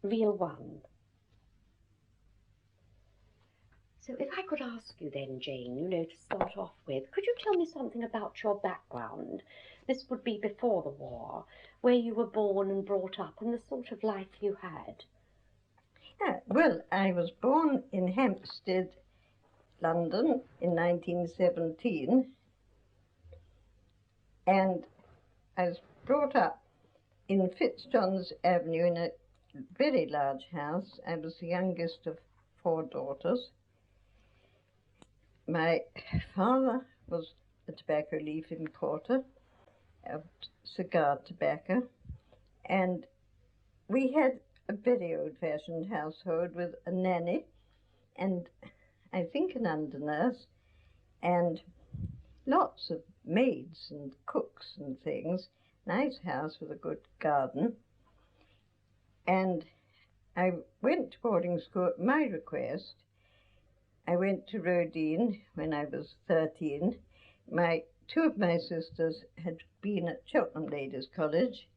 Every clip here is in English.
real one. So if I could ask you then, Jane, to start off with, could you tell me something about your background? This would be before the war, where you were born and brought up and the sort of life you had. Yeah, well, I was born in Hampstead, London in 1917, and I was brought up in Fitzjohn's Avenue in a very large house. I was the youngest of 4 daughters. My father was a tobacco leaf importer of cigar tobacco, and we had a very old-fashioned household with a nanny and I think an under-nurse and lots of maids and cooks and things. Nice house with a good garden. And I went to boarding school at my request. I went to Rodine when I was 13. Two of my sisters had been at Cheltenham Ladies' College,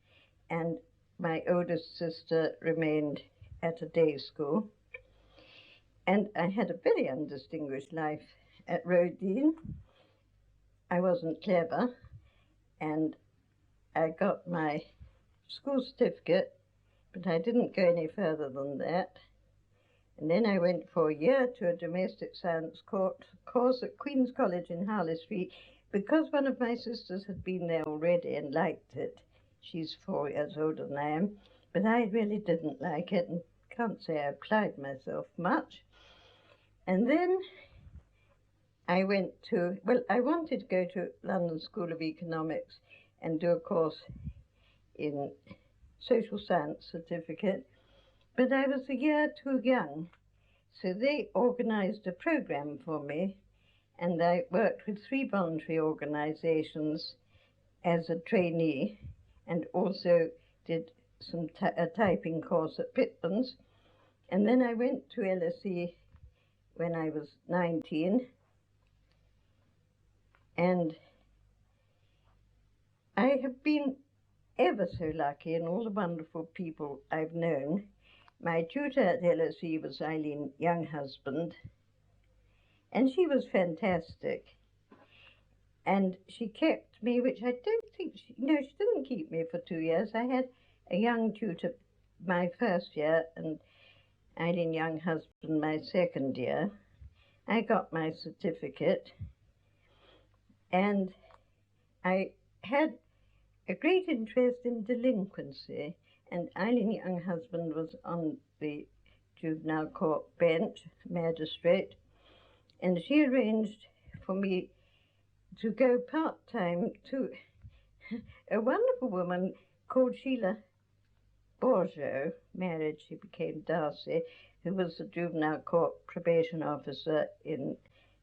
and my oldest sister remained at a day school. And I had a very undistinguished life at Rodine. I wasn't clever, and I got my school certificate, but I didn't go any further than that. And then I went for a year to a domestic science course at Queen's College in Harley Street, because one of my sisters had been there already and liked it. She's 4 years older than I am, but I really didn't like it and can't say I applied myself much. And then I wanted to go to London School of Economics and do a course in social science certificate, but I was a year too young. So they organized a program for me, and I worked with 3 voluntary organizations as a trainee, and also did a typing course at Pitman's. And then I went to LSE when I was 19, and I have been ever so lucky in all the wonderful people I've known. My tutor at LSE was Eileen Younghusband, and she was fantastic. And she kept me, which I don't think, she didn't keep me for 2 years. I had a young tutor my first year and Eileen Younghusband my second year. I got my certificate, and I had a great interest in delinquency, and Eileen Younghusband was on the juvenile court bench, magistrate, and she arranged for me to go part-time to a wonderful woman called Sheila Borgeau, married, she became Darcy, who was the juvenile court probation officer in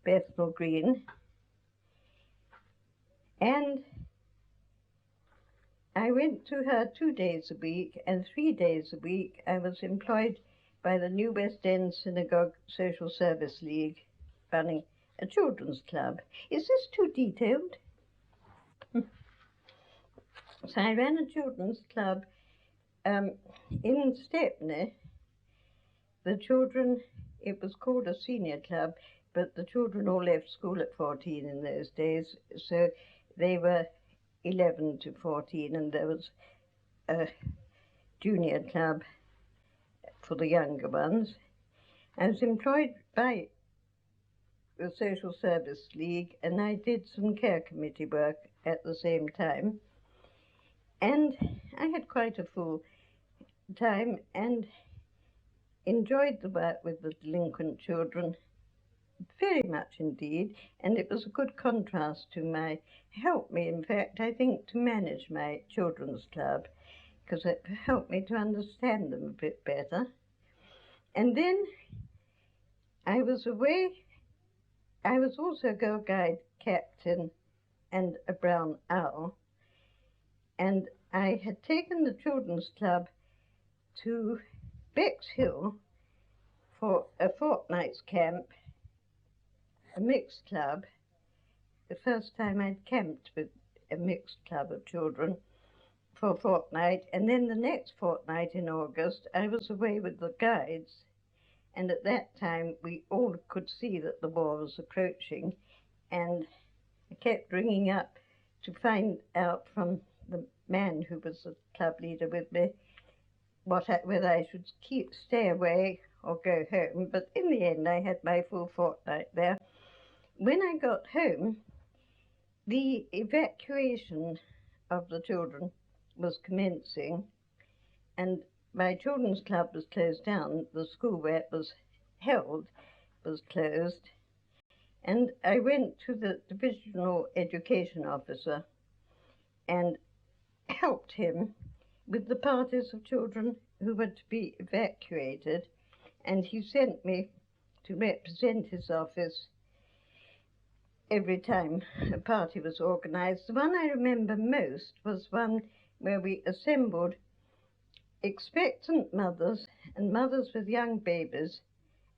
Bethnal Green. And I went to her 2 days a week, and 3 days a week I was employed by the New West End Synagogue Social Service League, running a children's club. Is this too detailed? So I ran a children's club in Stepney. The children, it was called a senior club, but the children all left school at 14 in those days, so they were 11 to 14, and there was a junior club for the younger ones. I was employed by the Social Service League, and I did some care committee work at the same time. And I had quite a full time and enjoyed the work with the delinquent children very much indeed, and it was a good contrast to helped me, in fact, I think, to manage my children's club, because it helped me to understand them a bit better. And then I was away. I was also a Girl Guide captain and a brown owl, and I had taken the children's club to Bexhill for a fortnight's camp, a mixed club, the first time I'd camped with a mixed club of children for a fortnight, and then the next fortnight in August, I was away with the guides, and at that time we all could see that the war was approaching, and I kept ringing up to find out from the man who was the club leader with me whether I should stay away or go home. But in the end, I had my full fortnight there. When I got home, the evacuation of the children was commencing, and my children's club was closed down. The school where it was held was closed, and I went to the divisional education officer and helped him with the parties of children who were to be evacuated, and he sent me to represent his office every time a party was organized. The one I remember most was one where we assembled expectant mothers and mothers with young babies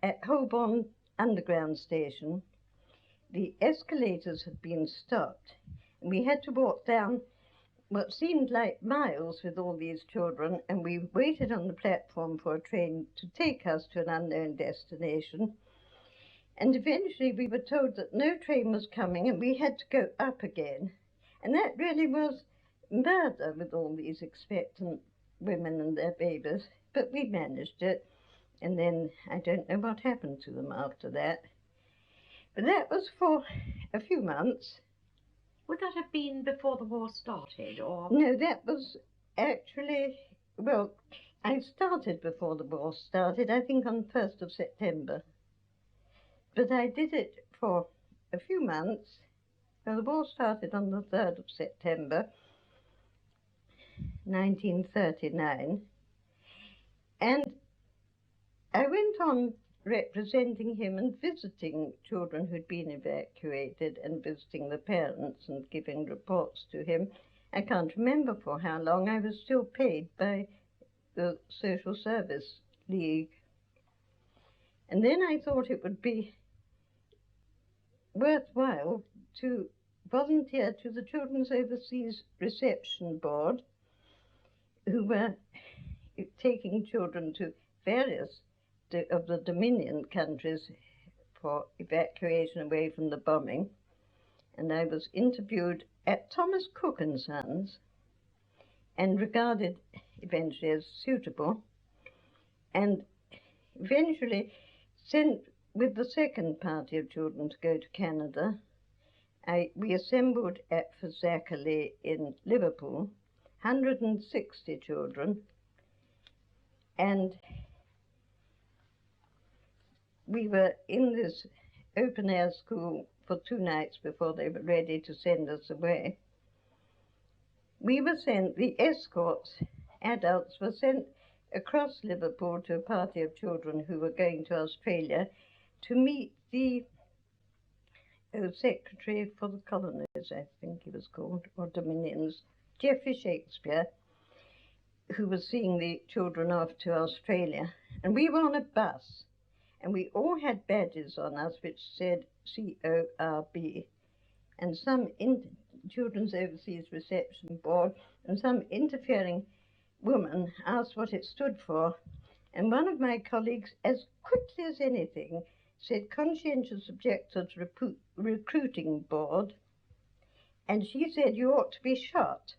at Holborn Underground Station. The escalators had been stopped, and we had to walk down what seemed like miles with all these children, and we waited on the platform for a train to take us to an unknown destination. And eventually we were told that no train was coming and we had to go up again. And that really was murder with all these expectant women and their babies. But we managed it, and then I don't know what happened to them after that. But that was for a few months. Would that have been before the war started, or? No, that was actually, well, I started before the war started, I think on the 1st of September. But I did it for a few months. Well, the war started on the 3rd of September, 1939. And I went on representing him and visiting children who'd been evacuated and visiting the parents and giving reports to him. I can't remember for how long. I was still paid by the Social Service League. And then I thought it would be worthwhile to volunteer to the Children's Overseas Reception Board, who were taking children to various of the Dominion countries for evacuation away from the bombing. And I was interviewed at Thomas Cook and Sons and regarded eventually as suitable, and eventually sent with the second party of children to go to Canada. We assembled at Fazakerley in Liverpool, 160 children, and we were in this open-air school for 2 nights before they were ready to send us away. We were sent, the escorts, adults, were sent across Liverpool to a party of children who were going to Australia to meet the Secretary for the Colonies, I think he was called, or Dominions, Geoffrey Shakespeare, who was seeing the children off to Australia. And we were on a bus, and we all had badges on us which said CORB, and some Children's Overseas Reception Board, and some interfering woman asked what it stood for, and one of my colleagues, as quickly as anything, said Conscientious Objectors Recruiting Board, and she said you ought to be shot.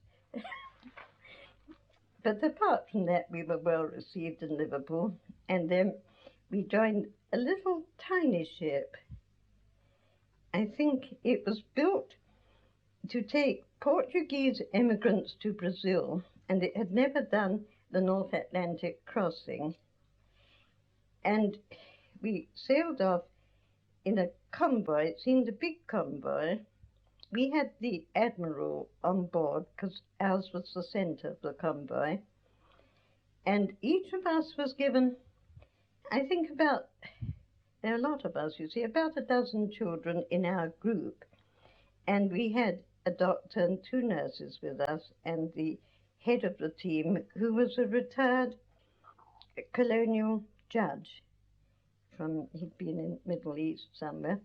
But apart from that, we were well received in Liverpool, and then we joined a little tiny ship. I think it was built to take Portuguese immigrants to Brazil, and it had never done the North Atlantic crossing. And we sailed off in a convoy. It seemed a big convoy. We had the admiral on board because ours was the center of the convoy. And each of us was given, I think there are a lot of us, you see, about a dozen children in our group. And we had a doctor and 2 nurses with us, and the head of the team, who was a retired colonial judge he'd been in Middle East somewhere.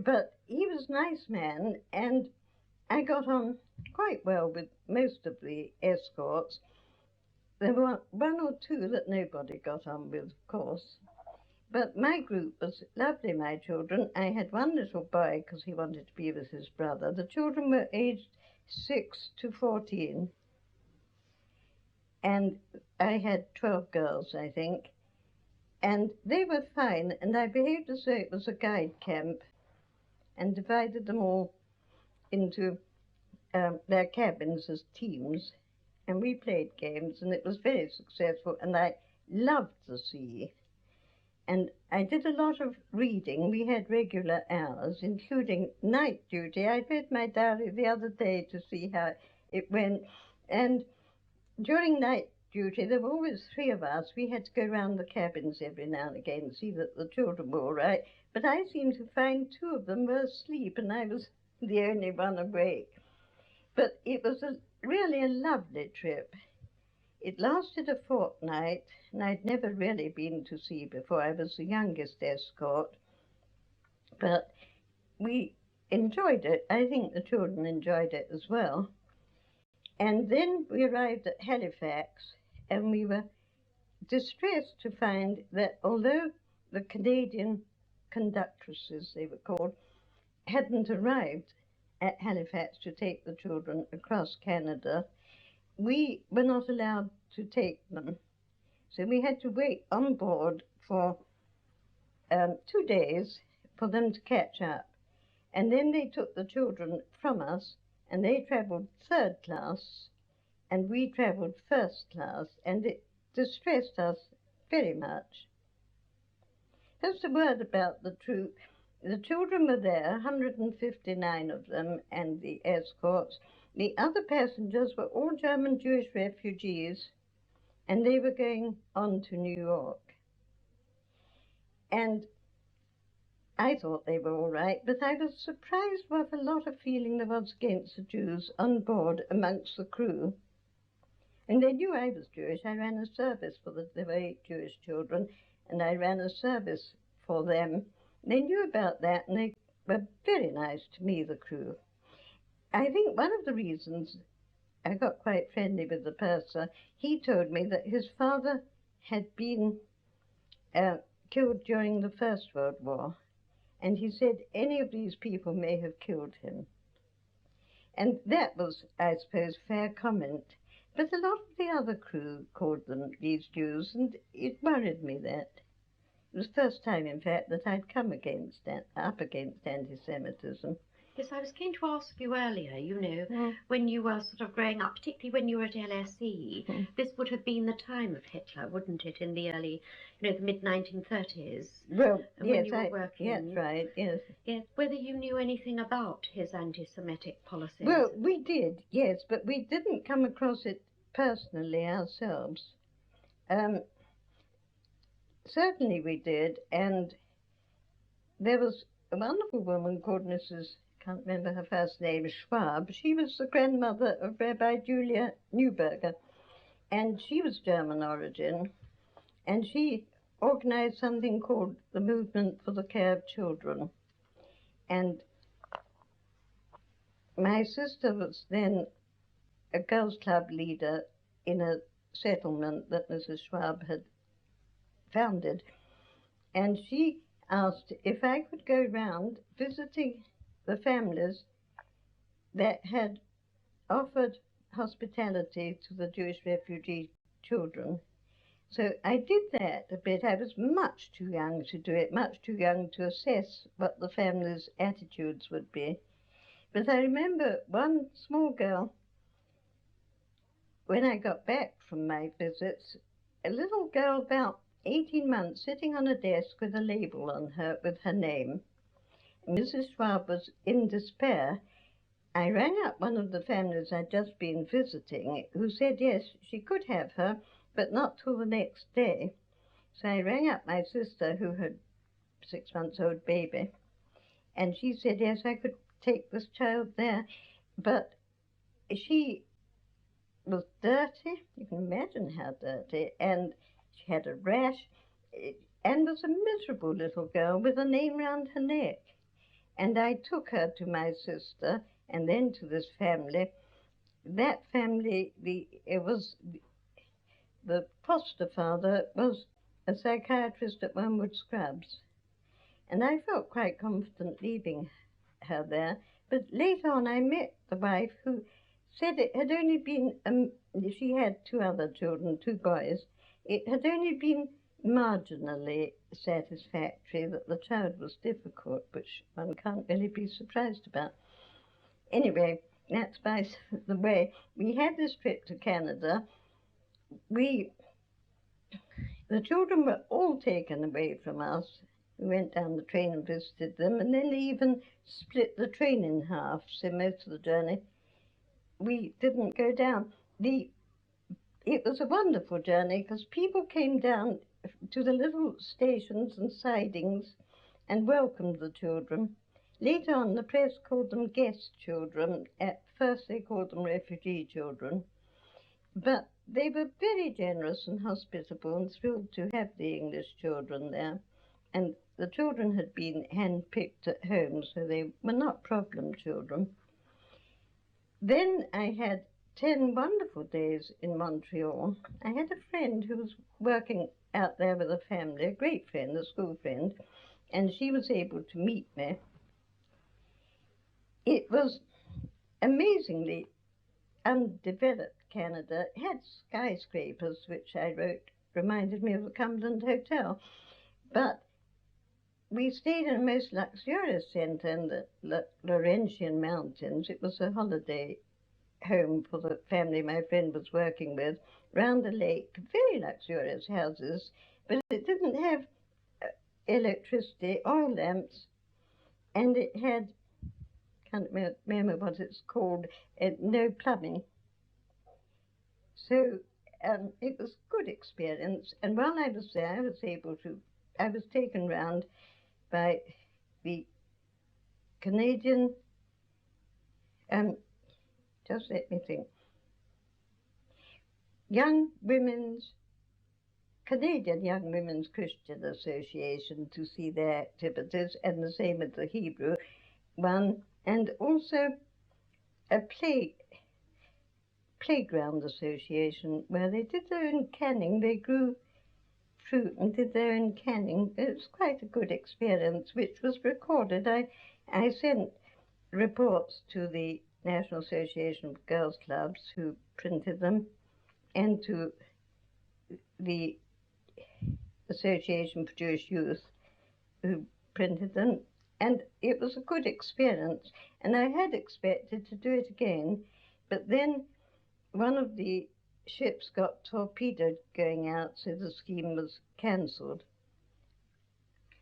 But he was a nice man, and I got on quite well with most of the escorts. There were one or two that nobody got on with, of course. But my group was lovely, my children. I had one little boy because he wanted to be with his brother. The children were aged 6 to 14, and I had 12 girls, I think. And they were fine, and I behaved as though it was a guide camp and divided them all into their cabins as teams. And we played games, and it was very successful, and I loved the sea. And I did a lot of reading. We had regular hours, including night duty. I read my diary the other day to see how it went. And during night duty, there were always three of us. We had to go round the cabins every now and again and see that the children were all right. But I seemed to find two of them were asleep, and I was the only one awake. But it was really a lovely trip. It lasted a fortnight, and I'd never really been to sea before. I was the youngest escort, but we enjoyed it. I think the children enjoyed it as well. And then we arrived at Halifax, and we were distressed to find that although the Canadian conductresses, they were called, hadn't arrived at Halifax to take the children across Canada, we were not allowed to take them. So we had to wait on board for 2 days for them to catch up. And then they took the children from us, and they travelled third class, and we travelled first class, and it distressed us very much. Just a word about the troop. The children were there, 159 of them, and the escorts. The other passengers were all German Jewish refugees, and they were going on to New York. And I thought they were all right, but I was surprised what a lot of feeling there was against the Jews on board amongst the crew. And they knew I was Jewish. I ran a service for there were 8 Jewish children, and I ran a service for them. They knew about that, and they were very nice to me, the crew. I think one of the reasons I got quite friendly with the purser, he told me that his father had been killed during the First World War, and he said any of these people may have killed him. And that was, I suppose, fair comment. But a lot of the other crew called them these Jews, and it worried me that. It was the first time, in fact, that I'd come up against anti-Semitism. Yes, I was going to ask you earlier, when you were sort of growing up, particularly when you were at LSE, this would have been the time of Hitler, wouldn't it, in the early, the mid-1930s? Well, when yes, you were working. That's right, yes. Yes, whether you knew anything about his anti-Semitic policies? Well, we did, yes, but we didn't come across it personally ourselves. Certainly we did, and there was a wonderful woman called Mrs. Can't remember her first name, Schwab. She was the grandmother of Rabbi Julia Neuberger, and she was German origin, and she organized something called the Movement for the Care of Children. And my sister was then a girls' club leader in a settlement that Mrs. Schwab had founded, and she asked if I could go round visiting the families that had offered hospitality to the Jewish refugee children. So I did that a bit. I was much too young to do it, much too young to assess what the families' attitudes would be. But I remember one small girl, when I got back from my visits, a little girl about 18 months sitting on a desk with a label on her with her name. Mrs. Schwab was in despair. I rang up one of the families I'd just been visiting, who said yes, she could have her, but not till the next day. So I rang up my sister, who had a 6-month-old baby, and she said yes, I could take this child there, but she was dirty. You can imagine how dirty, and she had a rash, and was a miserable little girl with a name round her neck. And I took her to my sister, and then to this family. That family, the foster father was a psychiatrist at Wormwood Scrubs, and I felt quite confident leaving her there. But later on, I met the wife who said it had only been, she had two other children, two boys. It had only been marginally satisfactory, that the child was difficult, which one can't really be surprised about. Anyway, that's by the way. We had this trip to Canada. The children were all taken away from us. We went down the train and visited them, and then they even split the train in half, so most of the journey we didn't go down. It was a wonderful journey because people came down to the little stations and sidings and welcomed the children. Later on, the press called them guest children. At first, they called them refugee children. But they were very generous and hospitable and thrilled to have the English children there. And the children had been handpicked at home, so they were not problem children. Then I had 10 wonderful days in Montreal. I had a friend who was working out there with a family, a great friend, a school friend, and she was able to meet me. It was amazingly undeveloped Canada. It had skyscrapers, which I wrote reminded me of the Cumberland Hotel. But we stayed in a most luxurious centre in the Laurentian Mountains. It was a holiday home for the family my friend was working with, round the lake, very luxurious houses, but it didn't have electricity, oil lamps, and it had, can't remember what it's called, no plumbing. So it was a good experience, and while I was there, I was taken round by the Canadian, just let me think, Canadian Young Women's Christian Association to see their activities, and the same with the Hebrew one, and also a playground association where they did their own canning. They grew fruit and did their own canning. It was quite a good experience, which was recorded. I sent reports to the National Association of Girls Clubs, who printed them, and to the Association for Jewish Youth, who printed them. And it was a good experience. And I had expected to do it again, but then one of the ships got torpedoed going out, so the scheme was cancelled.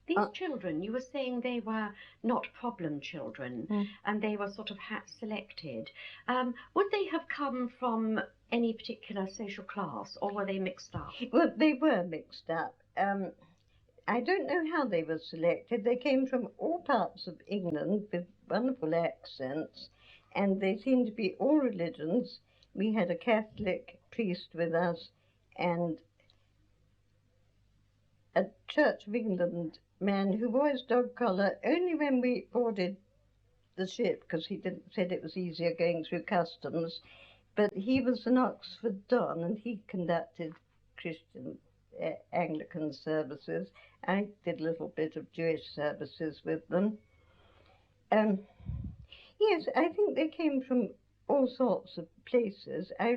These children, you were saying they were not problem children, and they were sort of selected. Would they have come from any particular social class, or were they mixed up? Well, they were mixed up. I don't know how they were selected. They came from all parts of England with wonderful accents, and they seemed to be all religions. We had a Catholic priest with us and a Church of England man who wore his dog collar only when we boarded the ship, because he said it was easier going through customs. But he was an Oxford Don, and he conducted Christian Anglican services. I did a little bit of Jewish services with them. Yes, I think they came from all sorts of places. I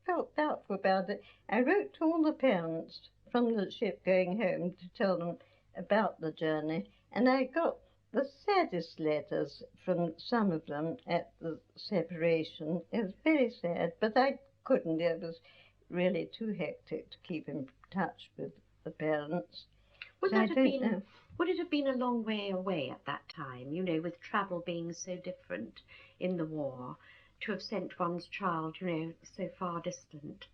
felt doubtful about it. I wrote to all the parents from the ship going home to tell them about the journey, and I got the saddest letters from some of them at the separation. It was very sad, but I couldn't. It was really too hectic to keep in touch with the parents. Would it have been a long way away at that time, you know, with travel being so different in the war, to have sent one's child, you know, so far distant?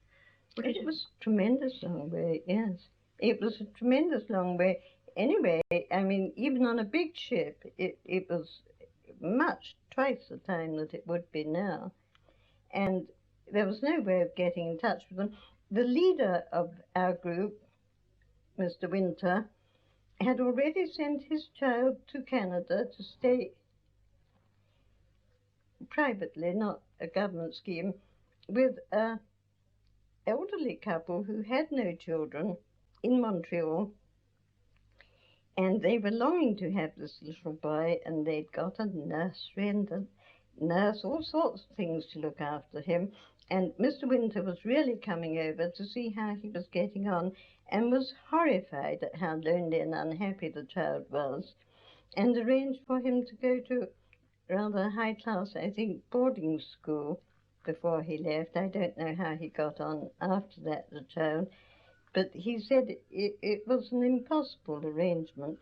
It was a tremendous long way, yes. It was a tremendous long way. Anyway, I mean, even on a big ship, it was twice the time that it would be now. And there was no way of getting in touch with them. The leader of our group, Mr. Winter, had already sent his child to Canada to stay privately, not a government scheme, with an elderly couple who had no children in Montreal, and they were longing to have this little boy, and they'd got a nursery and a nurse, all sorts of things to look after him. And Mr. Winter was really coming over to see how he was getting on, and was horrified at how lonely and unhappy the child was, and arranged for him to go to rather high class, I think, boarding school before he left. I don't know how he got on after that, the child, but he said it was an impossible arrangement.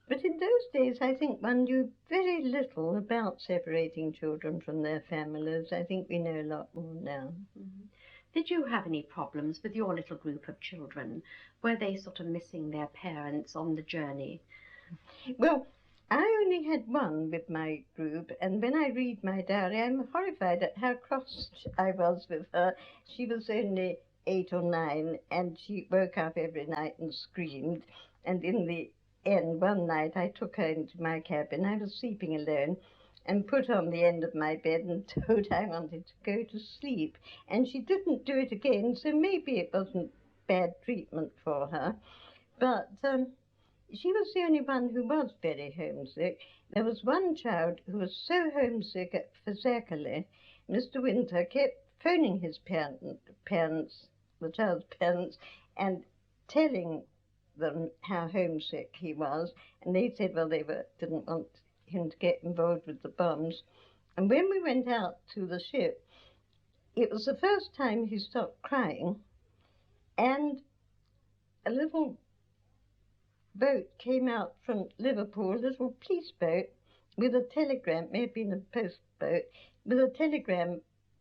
But in those days, I think one knew very little about separating children from their families. I think we know a lot more now. Mhm. Did you have any problems with your little group of children? Were they sort of missing their parents on the journey? Well, I only had one with my group, and when I read my diary, I'm horrified at how cross I was with her. She was only 8 or 9, and she woke up every night and screamed. And in the end, one night, I took her into my cabin. I was sleeping alone, and put on the end of my bed and told I wanted to go to sleep. And she didn't do it again, so maybe it wasn't bad treatment for her. But she was the only one who was very homesick. There was one child who was so homesick for Zachary. Mr. Winter kept phoning his parents, the child's parents, and telling them how homesick he was. And they said, well, didn't want him to get involved with the bombs. And when we went out to the ship, it was the first time he stopped crying, and a little boat came out from Liverpool, a little police boat, with a telegram, may have been a post boat, with a telegram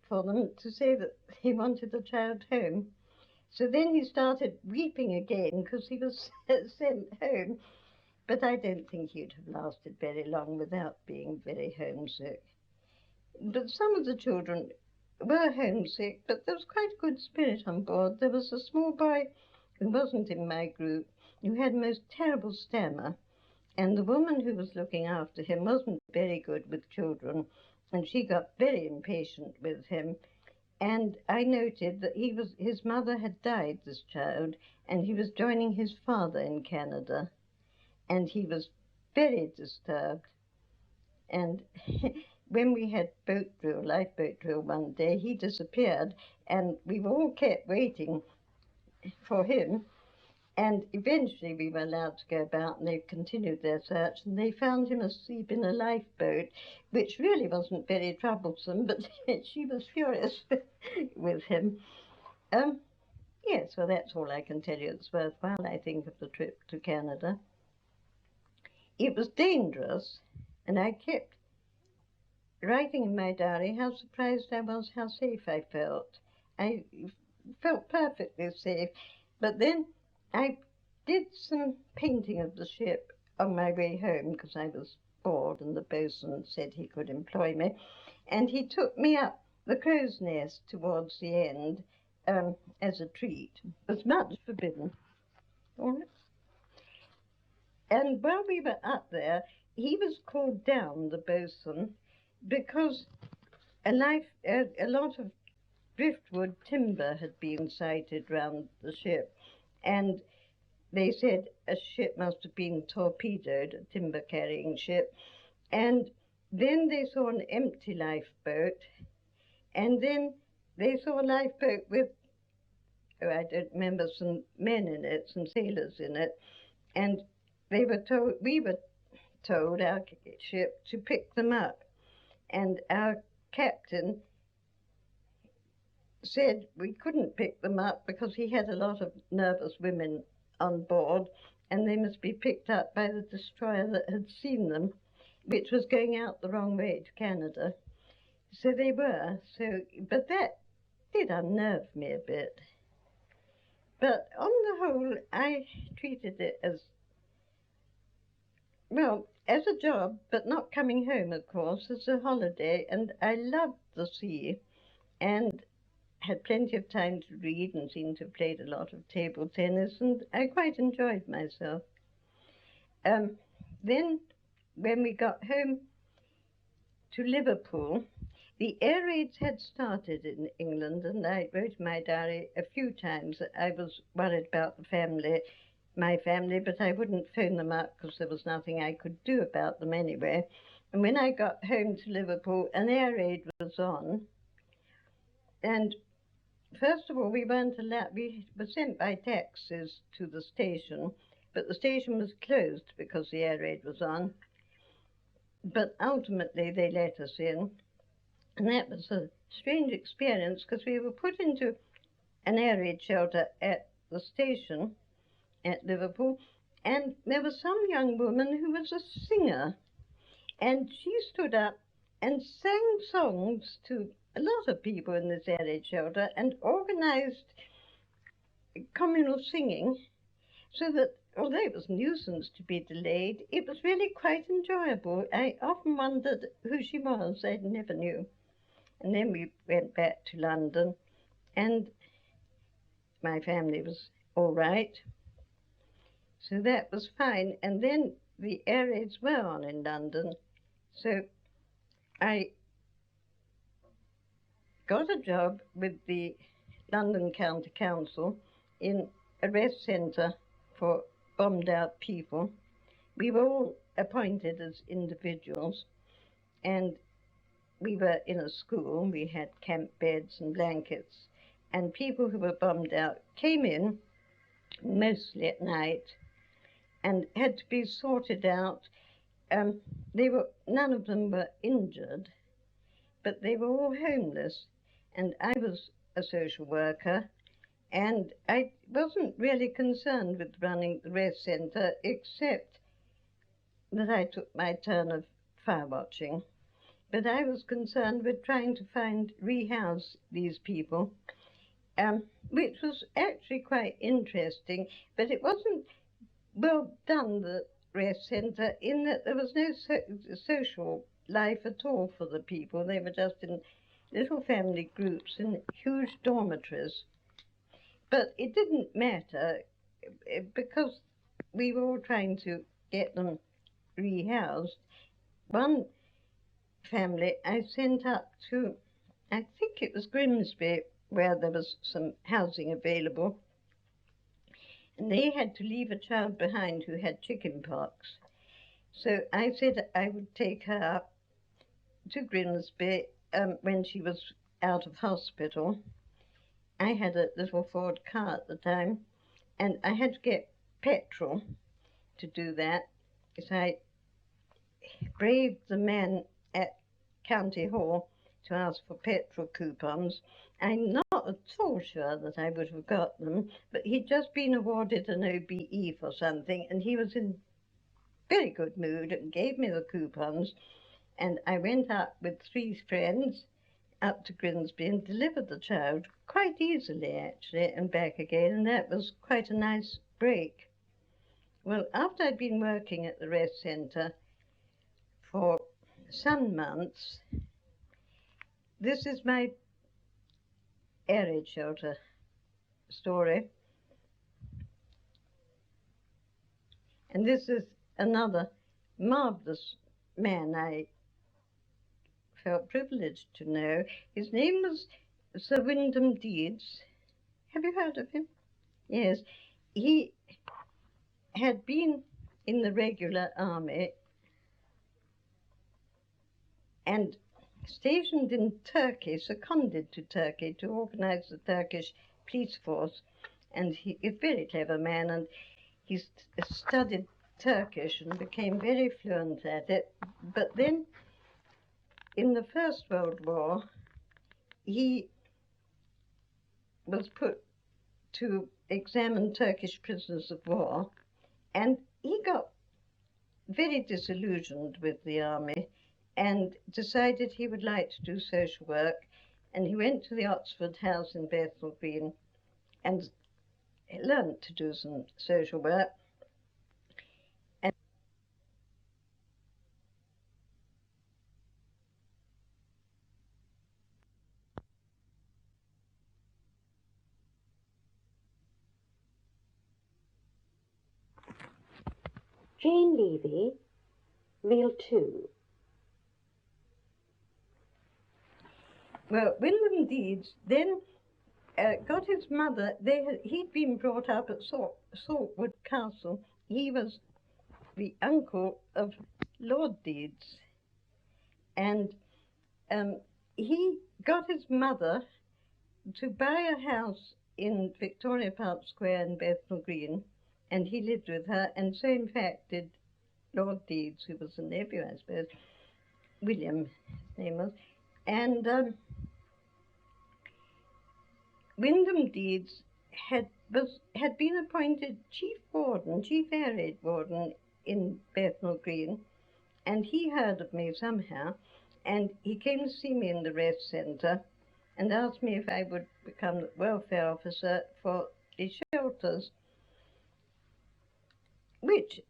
for them to say that he wanted the child home. So then he started weeping again because he was sent home. But I don't think he'd have lasted very long without being very homesick. But some of the children were homesick, but there was quite a good spirit on board. There was a small boy who wasn't in my group, who had a most terrible stammer, and the woman who was looking after him wasn't very good with children, and she got very impatient with him. And I noted that his mother had died, this child, and he was joining his father in Canada, and he was very disturbed. And when we had lifeboat drill one day, he disappeared, and we all kept waiting for him. And eventually we were allowed to go about, and they continued their search, and they found him asleep in a lifeboat, which really wasn't very troublesome, but she was furious with him. Yes, well, that's all I can tell you. It's worthwhile, I think, of the trip to Canada. It was dangerous, and I kept writing in my diary how surprised I was how safe I felt. I felt perfectly safe, but then I did some painting of the ship on my way home because I was bored and the bosun said he could employ me, and he took me up the crow's nest towards the end as a treat. It was much forbidden. All right. And while we were up there, he was called down, the bosun, because a lot of driftwood timber had been sighted round the ship, and they said a ship must have been torpedoed, a timber-carrying ship. And then they saw an empty lifeboat, and then they saw a lifeboat with, oh, I don't remember, some men in it, some sailors in it, and we were told, our ship, to pick them up. And our captain said we couldn't pick them up because he had a lot of nervous women on board, and they must be picked up by the destroyer that had seen them, which was going out the wrong way to Canada. So they were. But that did unnerve me a bit. But on the whole, I treated it as, well, as a job, but not coming home, of course, as a holiday, and I loved the sea, and had plenty of time to read and seemed to have played a lot of table tennis, and I quite enjoyed myself. Then, when we got home to Liverpool, The air raids had started in England, and I wrote in my diary a few times that I was worried about my family, but I wouldn't phone them up because there was nothing I could do about them anyway. And when I got home to Liverpool, an air raid was on, and first of all, we weren't allowed, we were sent by taxis to the station, but the station was closed because the air raid was on. But ultimately, they let us in. And that was a strange experience because we were put into an air raid shelter at the station at Liverpool, and there was some young woman who was a singer, and she stood up and sang songs to a lot of people in this air raid shelter and organized communal singing, so that although it was a nuisance to be delayed, it was really quite enjoyable. I often wondered who she was. I never knew. And then we went back to London, and my family was all right. So that was fine. And then the air raids were on in London. So I got a job with the London County Council in a rest centre for bombed out people. We were all appointed as individuals, and we were in a school. We had camp beds and blankets, and people who were bombed out came in, mostly at night, and had to be sorted out. None of them were injured, but they were all homeless. And I was a social worker, and I wasn't really concerned with running the rest centre, except that I took my turn of fire watching. But I was concerned with trying to rehouse these people, which was actually quite interesting, but it wasn't well done, the rest centre, in that there was no social life at all for the people. They were just in little family groups in huge dormitories. But it didn't matter because we were all trying to get them rehoused. One family I sent up to, I think it was Grimsby, where there was some housing available, and they had to leave a child behind who had chicken pox. So I said I would take her up to Grimsby when she was out of hospital. I had a little Ford car at the time, and I had to get petrol to do that. So I braved the man at County Hall to ask for petrol coupons. I'm not at all sure that I would have got them, but he'd just been awarded an OBE for something, and he was in very good mood and gave me the coupons. And I went up with 3 friends up to Grimsby and delivered the child quite easily, actually, and back again, and that was quite a nice break. Well, after I'd been working at the rest centre for some months, this is my air raid shelter story, and this is another marvellous man I felt privileged to know. His name was Sir Wyndham Deeds. Have you heard of him? Yes. He had been in the regular army and stationed in Turkey, seconded to Turkey to organize the Turkish police force. And he is a very clever man, and he studied Turkish and became very fluent at it. But then, in the First World War, he was put to examine Turkish prisoners of war, and he got very disillusioned with the army and decided he would like to do social work. And he went to the Oxford House in Bethnal Green and learned to do some social work. And Jane Levy, Reel 2. Well, Wyndham Deeds then got his mother. He'd been brought up at Saltwood Castle. He was the uncle of Lord Deeds, and um, he got his mother to buy a house in Victoria Park Square in Bethnal Green, and he lived with her, and so in fact did Lord Deeds, who was a nephew, I suppose, William, his name was, and Wyndham Deeds had been appointed chief air raid warden in Bethnal Green, and he heard of me somehow, and he came to see me in the rest centre and asked me if I would become the welfare officer for the shelters, which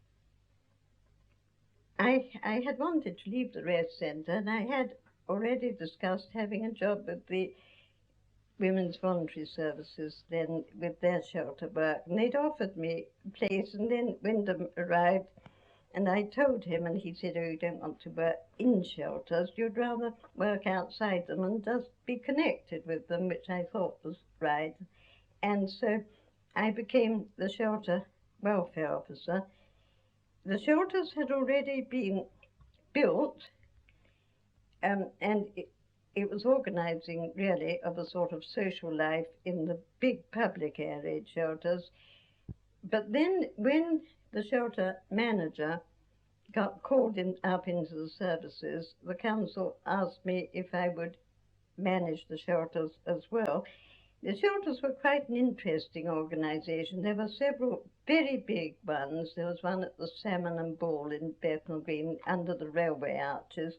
I had wanted to leave the rest centre, and I had already discussed having a job with the Women's Voluntary Services then with their shelter work, and they'd offered me a place, and then Wyndham arrived, and I told him, and he said, oh, you don't want to work in shelters, you'd rather work outside them and just be connected with them, which I thought was right. And so I became the shelter welfare officer. The shelters had already been built, and it was organising really of a sort of social life in the big public air raid shelters. But then when the shelter manager got called up into the services, the council asked me if I would manage the shelters as well. The shelters were quite an interesting organisation. There were several very big ones. There was one at the Salmon and Ball in Bethnal Green under the railway arches,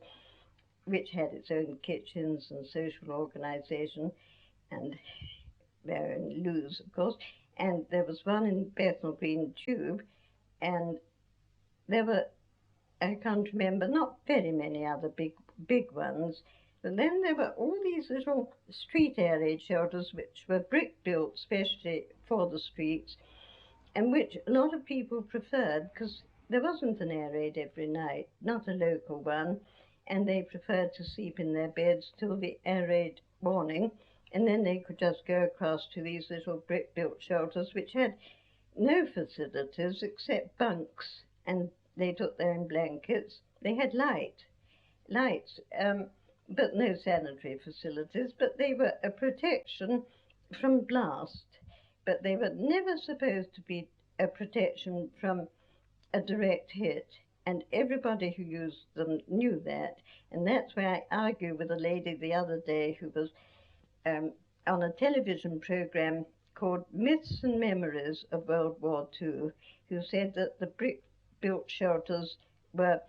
which had its own kitchens and social organisation and their own loos, of course. And there was one in Bethnal Green Tube, and there were, I can't remember, not very many other big ones. But then there were all these little street air raid shelters which were brick built especially for the streets, and which a lot of people preferred because there wasn't an air raid every night, not a local one, and they preferred to sleep in their beds till the air raid morning, and then they could just go across to these little brick built shelters which had no facilities except bunks, and they took their own blankets. They had lights, but no sanitary facilities, but they were a protection from blast, but they were never supposed to be a protection from a direct hit, and everybody who used them knew that, and that's why I argued with a lady the other day who was on a television program called Myths and Memories of World War II, who said that the brick-built shelters were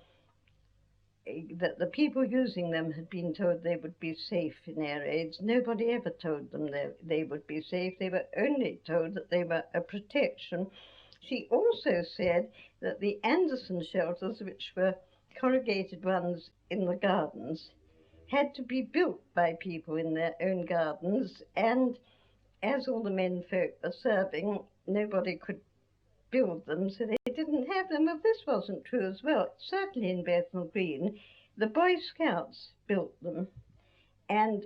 that the people using them had been told they would be safe in air raids. Nobody ever told them they would be safe. They were only told that they were a protection. She also said that the Anderson shelters, which were corrugated ones in the gardens, had to be built by people in their own gardens, and as all the men folk were serving, nobody could build them, so they didn't have them. Well, this wasn't true as well. Certainly in Bethnal Green, the Boy Scouts built them, and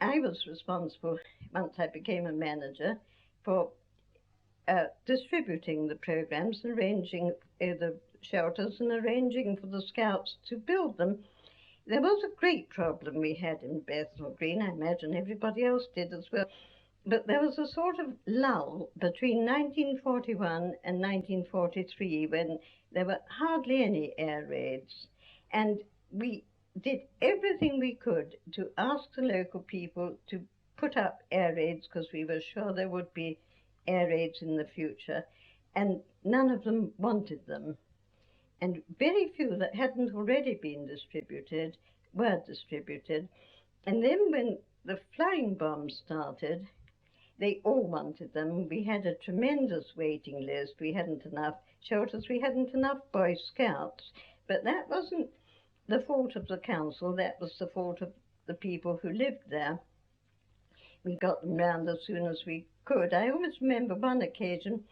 I was responsible, once I became a manager, for distributing the programs, arranging the shelters and arranging for the Scouts to build them. There was a great problem we had in Bethnal Green. I imagine everybody else did as well. But there was a sort of lull between 1941 and 1943 when there were hardly any air raids. And we did everything we could to ask the local people to put up air raids because we were sure there would be air raids in the future. And none of them wanted them. And very few that hadn't already been distributed were distributed. And then when the flying bombs started, they all wanted them. We had a tremendous waiting list. We hadn't enough shelters. We hadn't enough Boy Scouts. But that wasn't the fault of the council. That was the fault of the people who lived there. We got them round as soon as we could. I always remember one occasion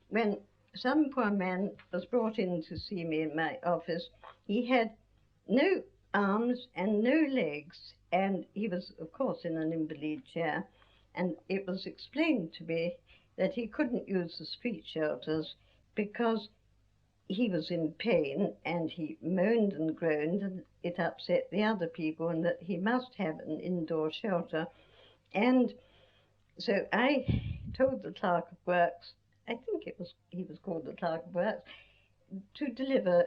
when some poor man was brought in to see me in my office. He had no arms and no legs, and he was, of course, in an invalid chair. And it was explained to me that he couldn't use the street shelters because he was in pain and he moaned and groaned and it upset the other people, and that he must have an indoor shelter. And so I told the clerk of works, I think he was called the clerk of works, to deliver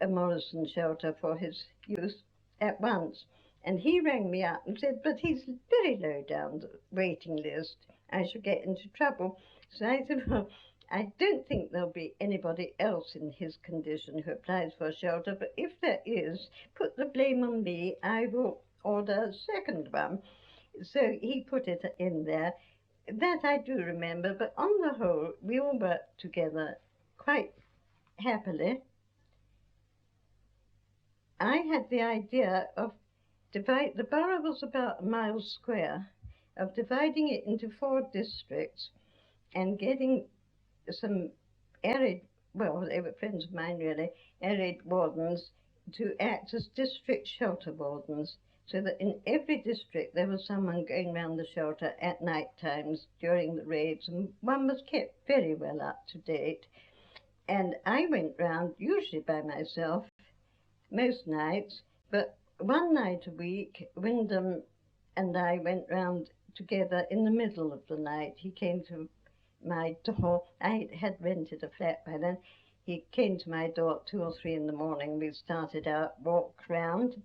a Morrison shelter for his use at once. And he rang me up and said, but he's very low down the waiting list. I shall get into trouble. So I said, well, I don't think there'll be anybody else in his condition who applies for a shelter, but if there is, put the blame on me. I will order a second one. So he put it in there. That I do remember, but on the whole, we all worked together quite happily. I had the idea of the borough was about a mile square, of dividing it into 4 districts and getting some arid, well, they were friends of mine really, arid wardens to act as district shelter wardens, so that in every district there was someone going round the shelter at night times during the raids, and one was kept very well up to date. And I went round, usually by myself, most nights, but one night a week, Wyndham and I went round together in the middle of the night. He came to my door. I had rented a flat by then. He came to my door at 2 or 3 in the morning. We started out, walked round,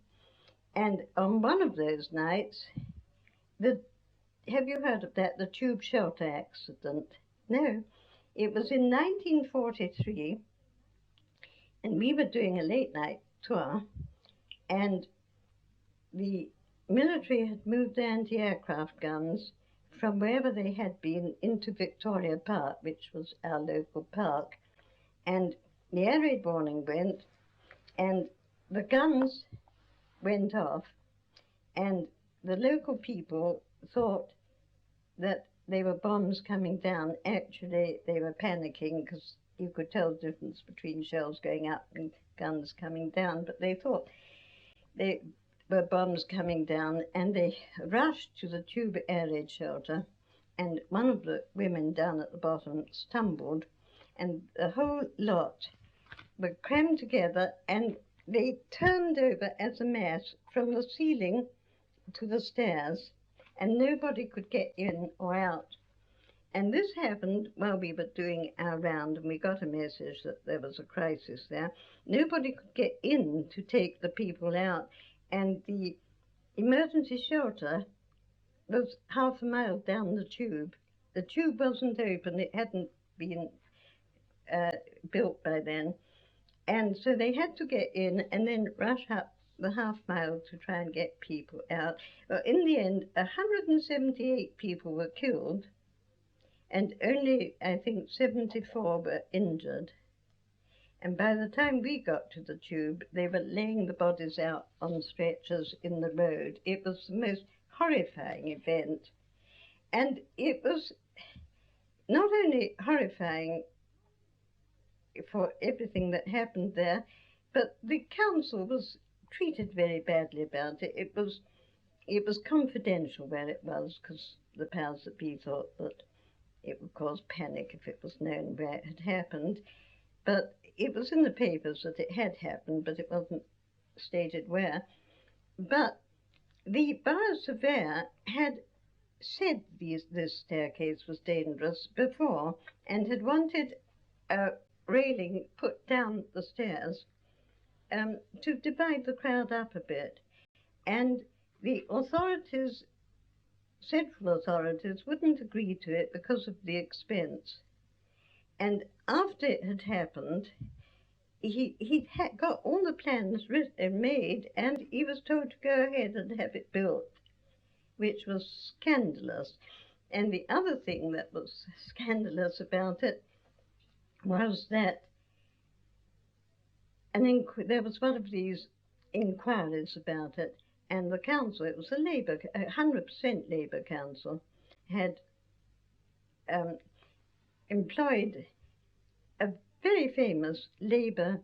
and on one of those nights, have you heard of that, the tube shelter accident? No. It was in 1943, and we were doing a late night tour, and the military had moved their anti-aircraft guns from wherever they had been into Victoria Park, which was our local park. And the air raid warning went, and the guns went off, and the local people thought that they were bombs coming down. Actually, they were panicking because you could tell the difference between shells going up and guns coming down, but they thought they were bombs coming down, and they rushed to the tube air raid shelter, and one of the women down at the bottom stumbled, and the whole lot were crammed together, and they turned over as a mass from the ceiling to the stairs, and nobody could get in or out. And this happened while we were doing our round, and we got a message that there was a crisis there. Nobody could get in to take the people out, and the emergency shelter was half a mile down the tube. The tube wasn't open, it hadn't been built by then. And so they had to get in and then rush up the half mile to try and get people out. Well, in the end, 178 people were killed, and only, I think, 74 were injured. And by the time we got to the tube, they were laying the bodies out on stretchers in the road. It was the most horrifying event. And it was not only horrifying for everything that happened there, but the council was treated very badly about it. It was confidential where it was, because the powers that be thought that it would cause panic if it was known where it had happened. But it was in the papers that it had happened, but it wasn't stated where. But the borough surveyor had said this staircase was dangerous before, and had wanted a railing put down the stairs to divide the crowd up a bit. And the authorities, central authorities, wouldn't agree to it because of the expense. And after it had happened, he had got all the plans made, and he was told to go ahead and have it built, which was scandalous. And the other thing that was scandalous about it was that there was one of these inquiries about it, and the council, it was a 100% Labour council, had employed a very famous Labour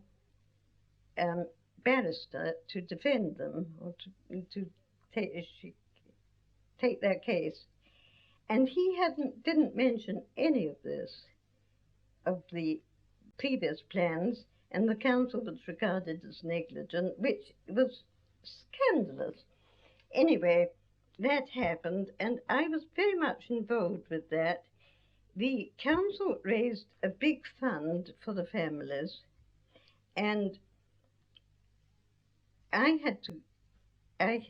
barrister to defend them or to take their case. And he didn't mention any of this, of the previous plans, and the council was regarded as negligent, which was scandalous. Anyway, that happened, and I was very much involved with that. The council raised a big fund for the families, and I I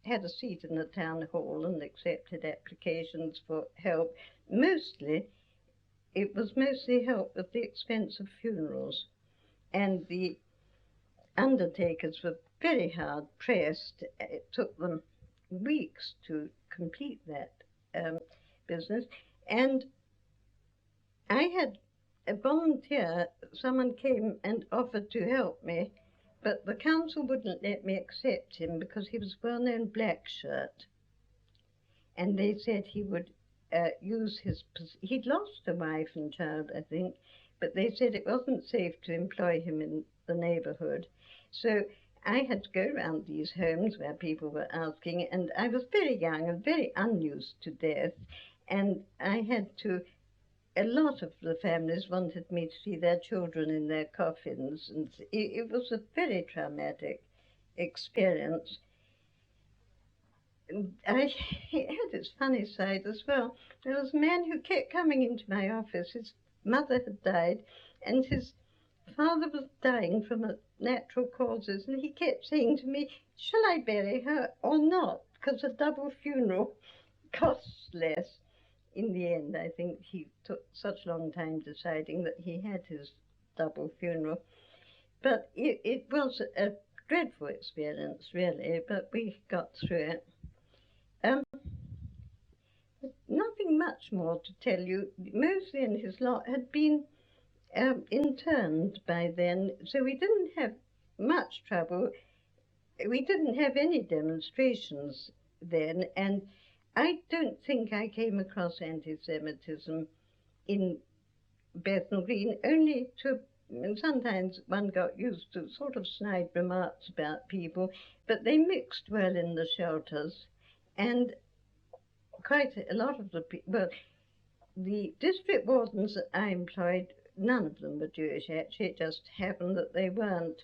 had a seat in the town hall and accepted applications for help. It was mostly help with the expense of funerals, and the undertakers were very hard pressed. It took them weeks to complete that business, and I had a volunteer, someone came and offered to help me, but the council wouldn't let me accept him because he was a well-known black shirt, and they said he would use he'd lost a wife and child, I think, but they said it wasn't safe to employ him in the neighborhood. So I had to go around these homes where people were asking, and I was very young and very unused to death, and I had to a lot of the families wanted me to see their children in their coffins, and it was a very traumatic experience. I had its funny side as well. There was a man who kept coming into my office. His mother had died, and his father was dying from natural causes, and he kept saying to me, "Shall I bury her or not? Because a double funeral costs less." In the end, I think he took such a long time deciding that he had his double funeral. But it was a dreadful experience, really, but we got through it. Um, Nothing much more to tell you. Mosley and his lot had been interned by then, so we didn't have much trouble. We didn't have any demonstrations then, and I don't think I came across anti-Semitism in Bethnal Green, only to sometimes one got used to sort of snide remarks about people, but they mixed well in the shelters, and quite a lot of well, the district wardens that I employed, none of them were Jewish actually, it just happened that they weren't.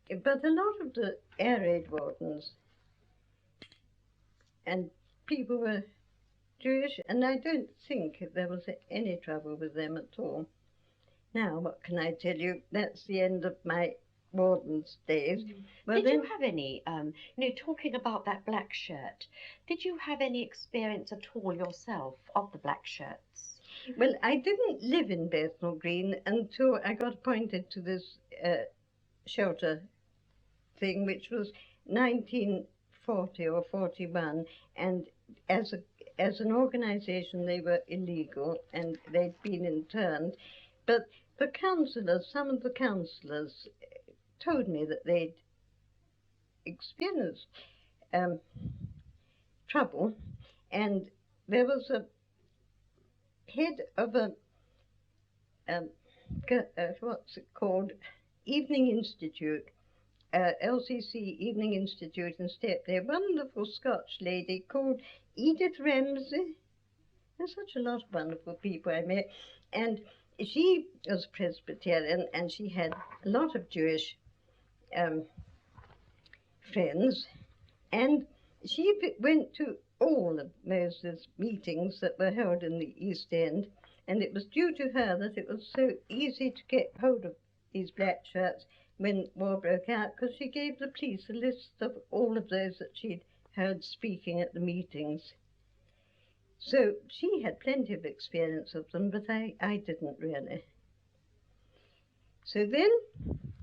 But a lot of the air raid wardens and people were Jewish, and I don't think there was any trouble with them at all. Now, what can I tell you? That's the end of my warden's days. Well, did you have any, talking about that black shirt, did you have any experience at all yourself of the black shirts? Well, I didn't live in Bethnal Green until I got appointed to this shelter thing, which was 1940 or 41, and as an organisation they were illegal and they'd been interned. But the councillors, some of the councillors told me that they'd experienced trouble, and there was a head of what's it called, Evening Institute, LCC Evening Institute in Stepney, a wonderful Scotch lady called Edith Ramsay. There's such a lot of wonderful people I met, and she was Presbyterian, and she had a lot of Jewish friends, and she went to all of Moses' meetings that were held in the East End, and it was due to her that it was so easy to get hold of these black shirts when war broke out, because she gave the police a list of all of those that she'd heard speaking at the meetings. So she had plenty of experience of them, but I didn't really. So then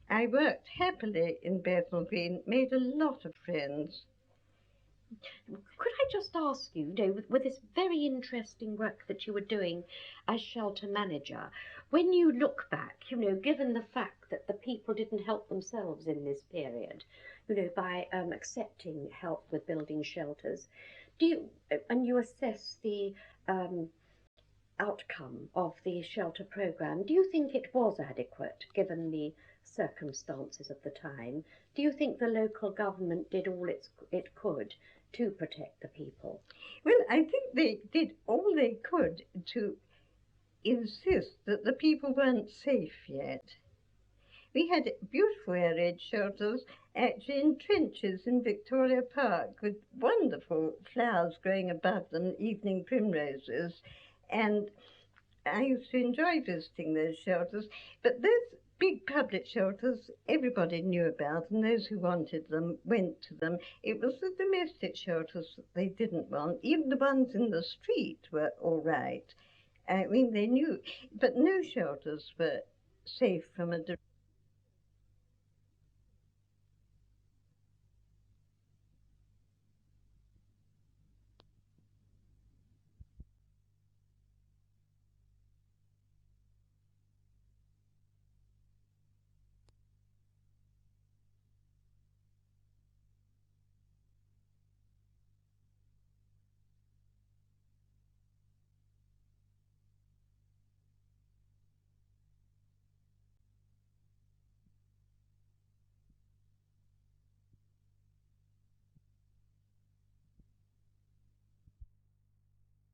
I worked happily in Bethnal Green, made a lot of friends. Could I just ask you, with this very interesting work that you were doing as shelter manager, when you look back, given the fact that the people didn't help themselves in this period, by accepting help with building shelters, and you assess the outcome of the shelter programme, do you think it was adequate given the circumstances of the time? Do you think the local government did all it could to protect the people? Well, I think they did all they could to insist that the people weren't safe yet. We had beautiful air raid shelters, actually in trenches in Victoria Park, with wonderful flowers growing above them, evening primroses. And I used to enjoy visiting those shelters. But those big public shelters everybody knew about, and those who wanted them went to them. It was the domestic shelters that they didn't want. Even the ones in the street were all right. I mean, they knew, but no shelters were safe from a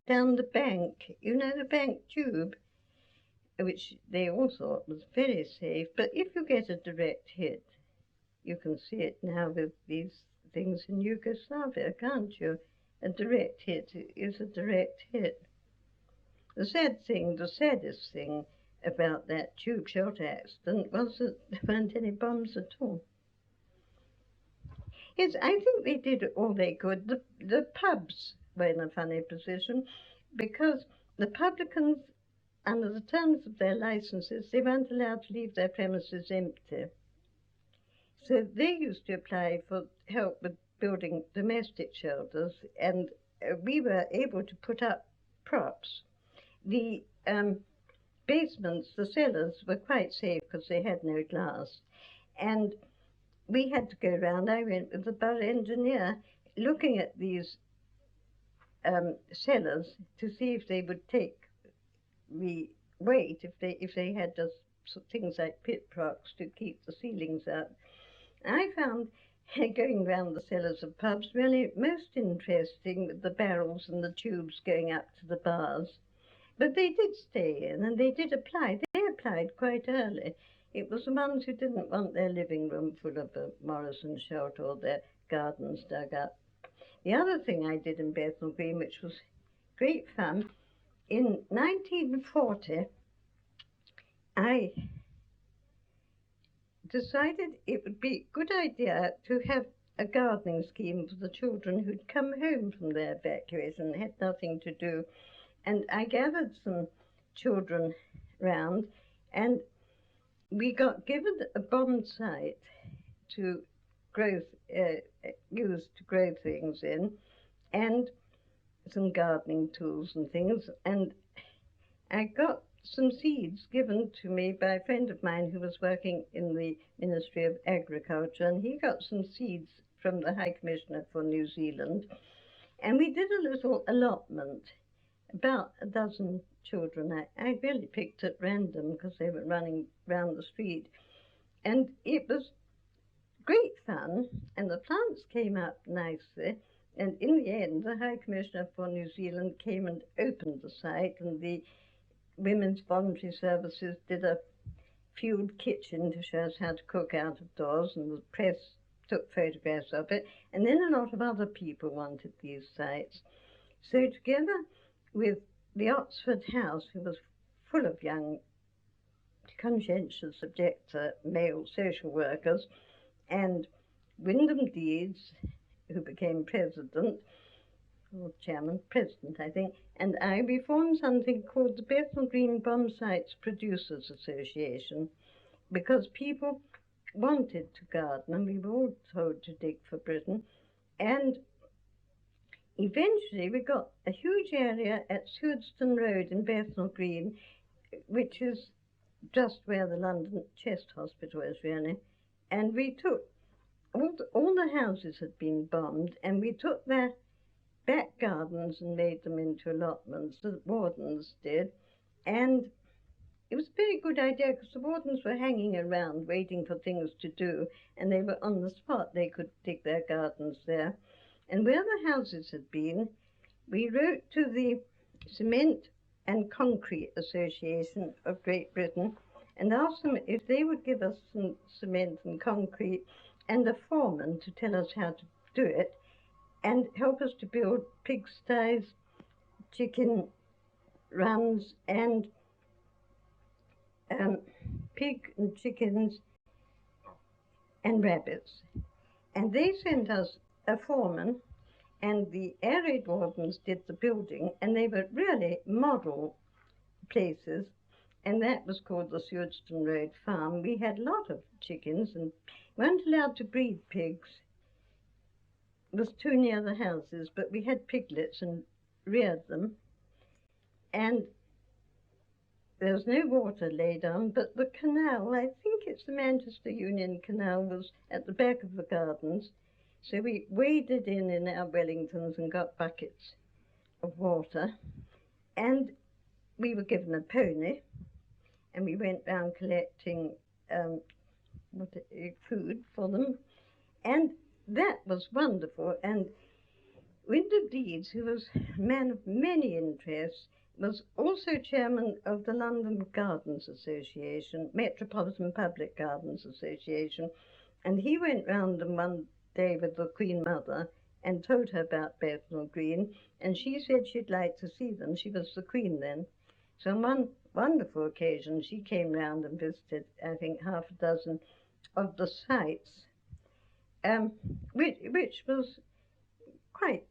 down the bank, you know, the bank tube, which they all thought was very safe. But if you get a direct hit, you can see it now with these things in Yugoslavia, can't you? A direct hit is a direct hit. The saddest thing about that tube shelter accident was that there weren't any bombs at all. Yes, I think they did all they could. The pubs were in a funny position because the publicans, under the terms of their licenses, they weren't allowed to leave their premises empty. So they used to apply for help with building domestic shelters, and we were able to put up props. The basements, the cellars, were quite safe because they had no glass. And we had to go round. I went with the borough engineer looking at these cellars to see if they would take the weight if they had just things like pit props to keep the ceilings up. I found going round the cellars of pubs really most interesting with the barrels and the tubes going up to the bars. But they did stay in and they did apply. They applied quite early. It was the ones who didn't want their living room full of a Morrison shelter or their gardens dug up. The other thing I did in Bethnal Green, which was great fun, in 1940, I decided it would be a good idea to have a gardening scheme for the children who'd come home from their evacuation and had nothing to do. And I gathered some children round, and we got given a bomb site to grow, use to grow things in, and some gardening tools and things. And I got some seeds given to me by a friend of mine who was working in the Ministry of Agriculture, and he got some seeds from the High Commissioner for New Zealand. And we did a little allotment, about a dozen children. I really picked at random because they were running round the street. And it was great fun, and the plants came up nicely. And in the end, the High Commissioner for New Zealand came and opened the site, and the Women's Voluntary Services did a field kitchen to show us how to cook out of doors, and the press took photographs of it. And then a lot of other people wanted these sites. So together with the Oxford House, who was full of young, conscientious objector male social workers, and Wyndham Deeds, who became president, or chairman, president, I think, and I, we formed something called the Bethnal Green Bomb Sites Producers Association, because people wanted to garden, and we were all told to dig for Britain, and eventually we got a huge area at Sewardstone Road in Bethnal Green, which is just where the London Chest Hospital is, really, and we took all the houses had been bombed, and we took their back gardens and made them into allotments. The wardens did. And it was a very good idea because the wardens were hanging around waiting for things to do, and they were on the spot. They could dig their gardens there. And where the houses had been, we wrote to the Cement and Concrete Association of Great Britain and asked them if they would give us some cement and concrete and a foreman to tell us how to do it and help us to build pigsties, chicken runs, and pig and chickens and rabbits. And they sent us a foreman, and the air raid wardens did the building, and they were really model places, and that was called the Sewardstone Road Farm. We had a lot of chickens and weren't allowed to breed pigs. It was too near the houses, but we had piglets and reared them. And there was no water laid on, but the canal, I think it's the Manchester Union Canal, was at the back of the gardens. So we waded in our Wellingtons and got buckets of water. And we were given a pony, and we went round collecting food for them. And that was wonderful. And Wyndham Deeds, who was a man of many interests, was also chairman of the London Gardens Association, Metropolitan Public Gardens Association, and he went round them one day with the Queen Mother and told her about Bethnal Green, and she said she'd like to see them. She was the Queen then. So on one wonderful occasion, she came round and visited, I think, half a dozen of the sites, which was quite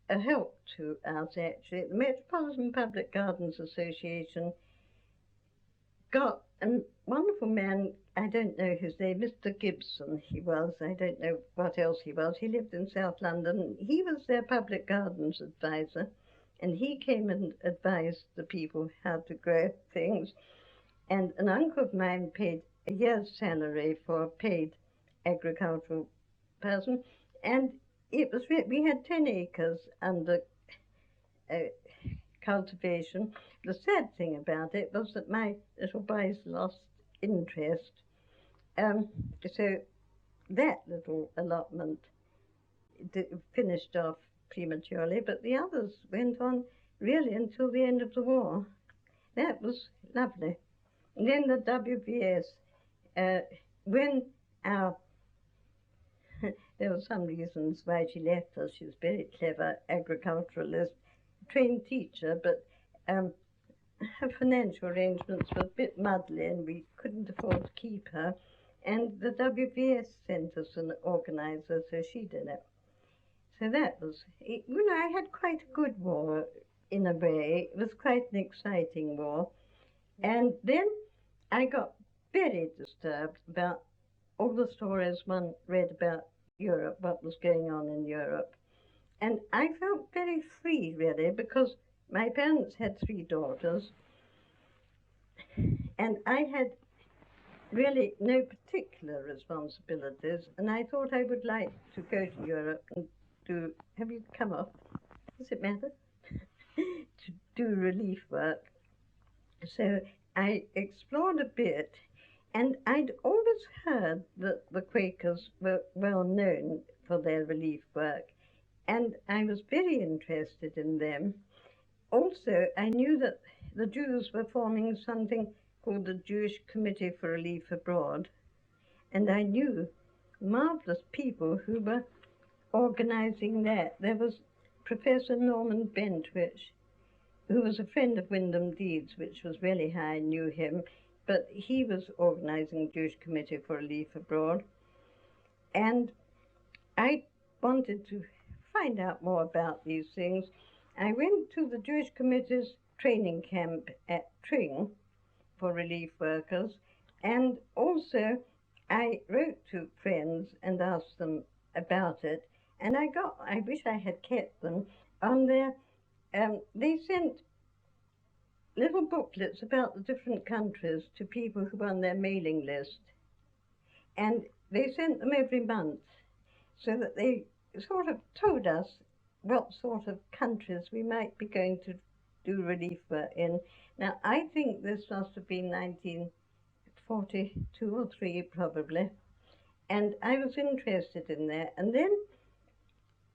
a help to us, actually. The Metropolitan Public Gardens Association got a wonderful man, I don't know his name, Mr. Gibson he was, I don't know what else he was. He lived in South London. He was their public gardens advisor, and he came and advised the people how to grow things. And an uncle of mine paid a year's salary for a paid agricultural person, and it was we had 10 acres under cultivation. The sad thing about it was that my little boys lost interest. So that little allotment finished off prematurely, but the others went on really until the end of the war. That was lovely. And then the WBS, when our there were some reasons why she left us. She was very clever agriculturalist, trained teacher, but her financial arrangements were a bit muddly and we couldn't afford to keep her. And the WBS sent us an organizer, so she did it. So that was, I had quite a good war in a way. It was quite an exciting war. And then I got very disturbed about all the stories one read about Europe, what was going on in Europe. And I felt very free, really, because my parents had 3 daughters, and I had really no particular responsibilities, and I thought I would like to go to Europe and do, have you come off? Does it matter? To do relief work. So I explored a bit, and I'd always heard that the Quakers were well known for their relief work, and I was very interested in them. Also, I knew that the Jews were forming something called the Jewish Committee for Relief Abroad, and I knew marvelous people who were organizing that. There was Professor Norman Bentwich, who was a friend of Wyndham Deeds, which was really how I knew him, but he was organizing Jewish Committee for Relief Abroad. And I wanted to find out more about these things. I went to the Jewish Committee's training camp at Tring for relief workers, and also I wrote to friends and asked them about it, and I wish I had kept them, on their, they sent little booklets about the different countries to people who were on their mailing list, and they sent them every month, so that they sort of told us what sort of countries we might be going to do relief work in. Now, I think this must have been 1942 or 3 probably, and I was interested in that. And then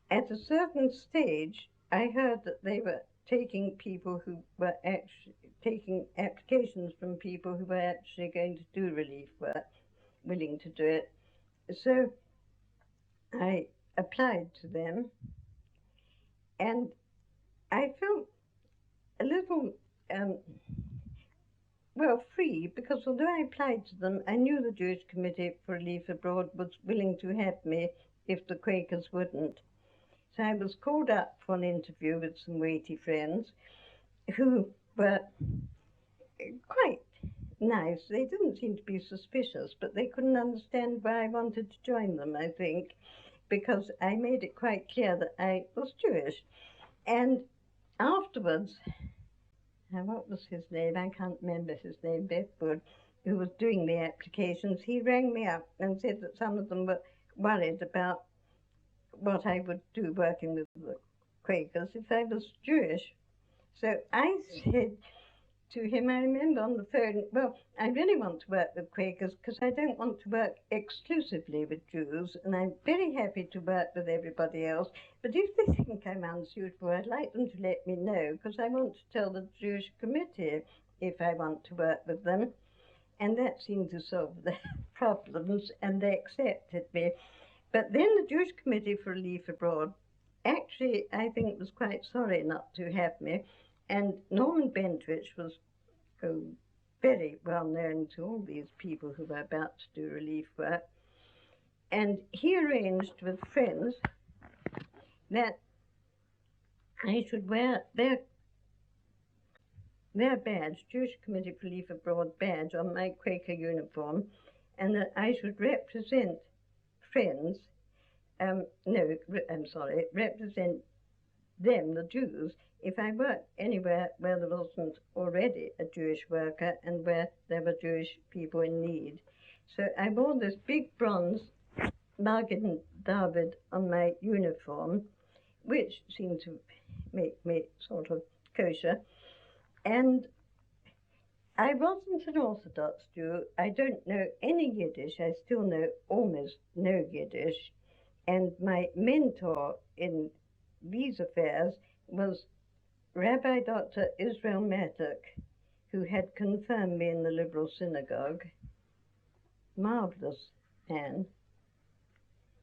at a certain stage, I heard that they were taking people who were actually taking applications from people who were actually going to do relief work, willing to do it. So I applied to them, and I felt a little um, well, free, because although I applied to them, I knew the Jewish Committee for Relief Abroad was willing to have me if the Quakers wouldn't. So I was called up for an interview with some weighty friends who were quite nice. They didn't seem to be suspicious, but they couldn't understand why I wanted to join them, I think, because I made it quite clear that I was Jewish. And afterwards, what was his name? I can't remember his name, Bethwood, who was doing the applications. He rang me up and said that some of them were worried about what I would do working with the Quakers if I was Jewish. So I said to him, I remember on the phone, well, I really want to work with Quakers because I don't want to work exclusively with Jews, and I'm very happy to work with everybody else. But if they think I'm unsuitable, I'd like them to let me know, because I want to tell the Jewish Committee if I want to work with them. And that seemed to solve their problems, and they accepted me. But then the Jewish Committee for Relief Abroad actually, I think, was quite sorry not to have me. And Norman Bentwich was very well known to all these people who were about to do relief work. And he arranged with friends that I should wear their badge, Jewish Committee for Relief Abroad badge, on my Quaker uniform, and that I should represent friends, no, I'm sorry, represent them, the Jews, if I worked anywhere where there wasn't already a Jewish worker and where there were Jewish people in need. So I wore this big bronze Magen David on my uniform, which seemed to make me sort of kosher. And I wasn't an Orthodox Jew. I don't know any Yiddish. I still know almost no Yiddish. And my mentor in these affairs was Rabbi Dr. Israel Marduk, who had confirmed me in the liberal synagogue. Marvelous man.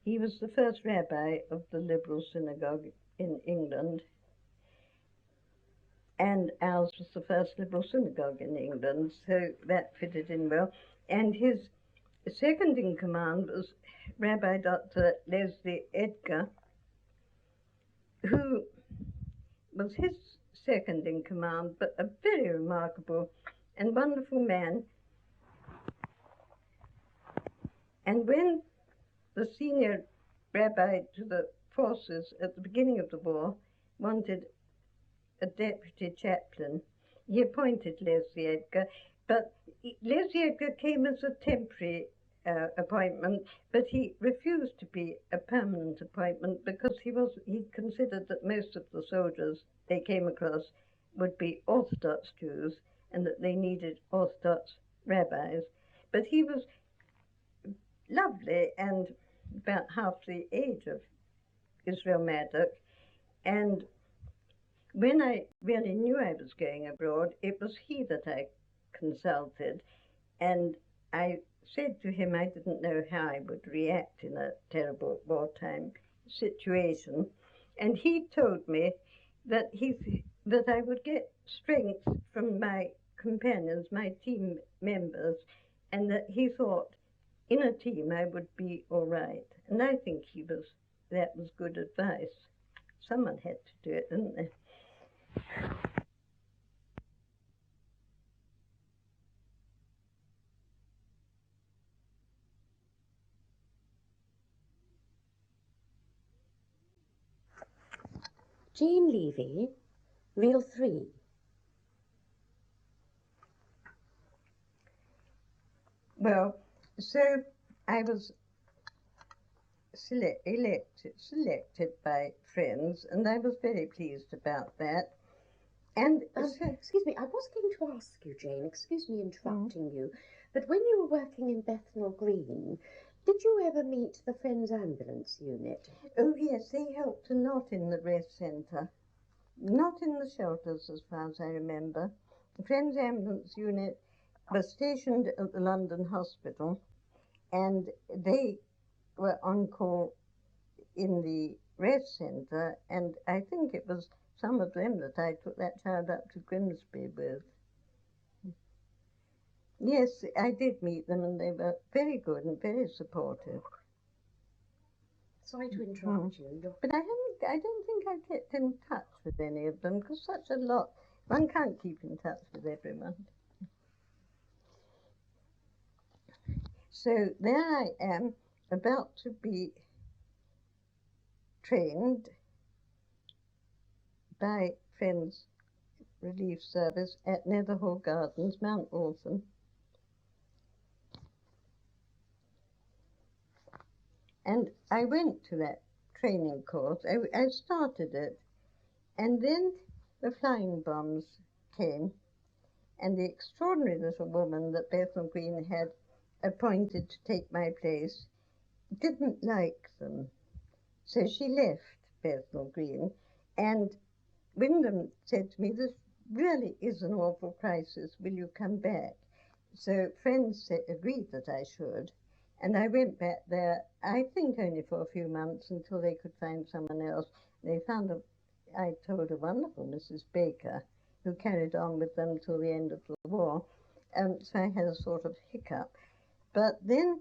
He was the first rabbi of the liberal synagogue in England, and ours was the first liberal synagogue in England, so that fitted in well. And his second in command was Rabbi Dr. Leslie Edgar, who was his second in command, but a very remarkable and wonderful man. And when the senior rabbi to the forces at the beginning of the war wanted a deputy chaplain, he appointed Leslie Edgar, but Leslie Edgar came as a temporary appointment, but he refused to be a permanent appointment because he considered that most of the soldiers they came across would be Orthodox Jews and that they needed Orthodox rabbis. But he was lovely and about half the age of Israel Marduk, and when I really knew I was going abroad, it was he that I consulted, and I said to him I didn't know how I would react in a terrible wartime situation, and he told me that that I would get strength from my companions, my team members, and that he thought in a team I would be all right. And I think that was good advice. Someone had to do it, didn't they? Jane Levy, Reel 3. Well, so I was selected by friends, and I was very pleased about that. And Excuse me, I was going to ask you, Jane, excuse me Mm. interrupting you, but when you were working in Bethnal Green, did you ever meet the Friends Ambulance Unit? Oh yes, they helped a lot in the rest centre. Not in the shelters, as far as I remember. The Friends Ambulance Unit was stationed at the London Hospital, and they were on call in the rest centre, and I think it was some of them that I took that child up to Grimsby with. Yes, I did meet them, and they were very good and very supportive. Sorry to interrupt you. But I don't think I kept in touch with any of them, because such a lot, one can't keep in touch with everyone. So there I am, about to be trained by Friends Relief Service at Netherhall Gardens, Mount Waltham. And I went to that training course. I started it, and then the flying bombs came, and the extraordinary little woman that Bethnal Green had appointed to take my place didn't like them. So she left Bethnal Green, and Wyndham said to me, "This really is an awful crisis. Will you come back?" So friends agreed that I should, and I went back there, I think only for a few months until they could find someone else. They found I told a wonderful Mrs. Baker, who carried on with them till the end of the war. So I had a sort of hiccup. But then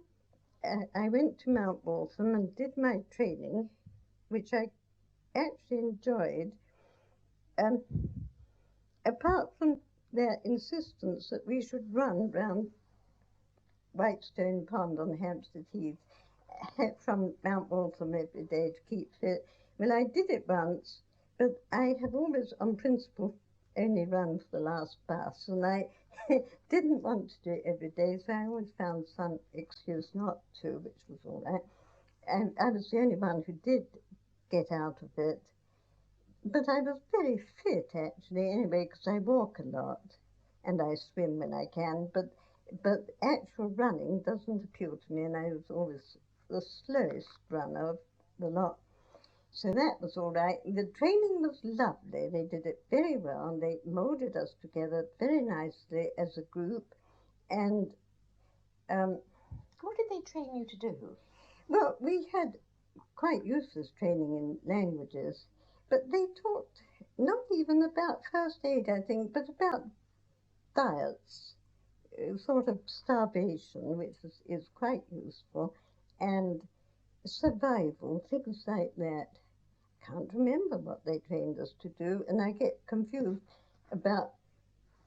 I went to Mount Waltham and did my training, which I actually enjoyed. Um, Apart from their insistence that we should run round Whitestone Pond on Hampstead Heath from Mount Waltham every day to keep fit. Well, I did it once, but I have always, on principle, only run for the last bus, and I didn't want to do it every day, so I always found some excuse not to, which was all right. And I was the only one who did get out of it. But I was very fit actually, anyway, because I walk a lot and I swim when I can. But actual running doesn't appeal to me, and I was always the slowest runner of the lot. So that was all right. The training was lovely. They did it very well, and they moulded us together very nicely as a group. And um, What did they train you to do? well, we had quite useless training in languages, but they taught not even about first aid, I think, but about diets, sort of starvation, which is quite useful, and survival, things like that. Can't remember what they trained us to do, and I get confused about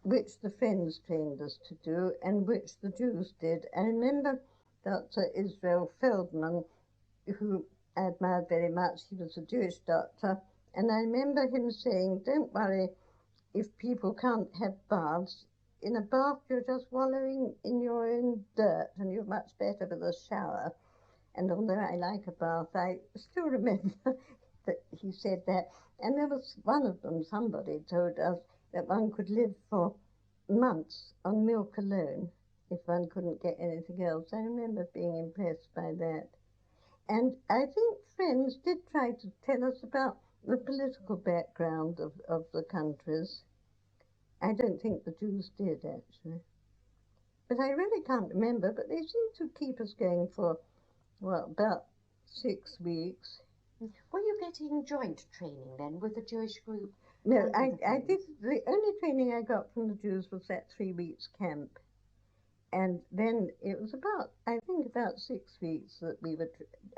which the Friends trained us to do and which the Jews did. I remember Dr. Israel Feldman, who I admired very much. He was a Jewish doctor, and I remember him saying, "Don't worry if people can't have baths. In a bath, you're just wallowing in your own dirt, and you're much better with a shower." And although I like a bath, I still remember that he said that. And there was one of them, somebody told us that one could live for months on milk alone if one couldn't get anything else. I remember being impressed by that. And I think Friends did try to tell us about the political background of the countries. I don't think the Jews did, actually. But I really can't remember, but they seemed to keep us going for, well, about 6 weeks. Were you getting joint training then with the Jewish group? No, and with the I did, Friends? the only training I got from the Jews was that 3 weeks camp. And then it was about, I think, about 6 weeks that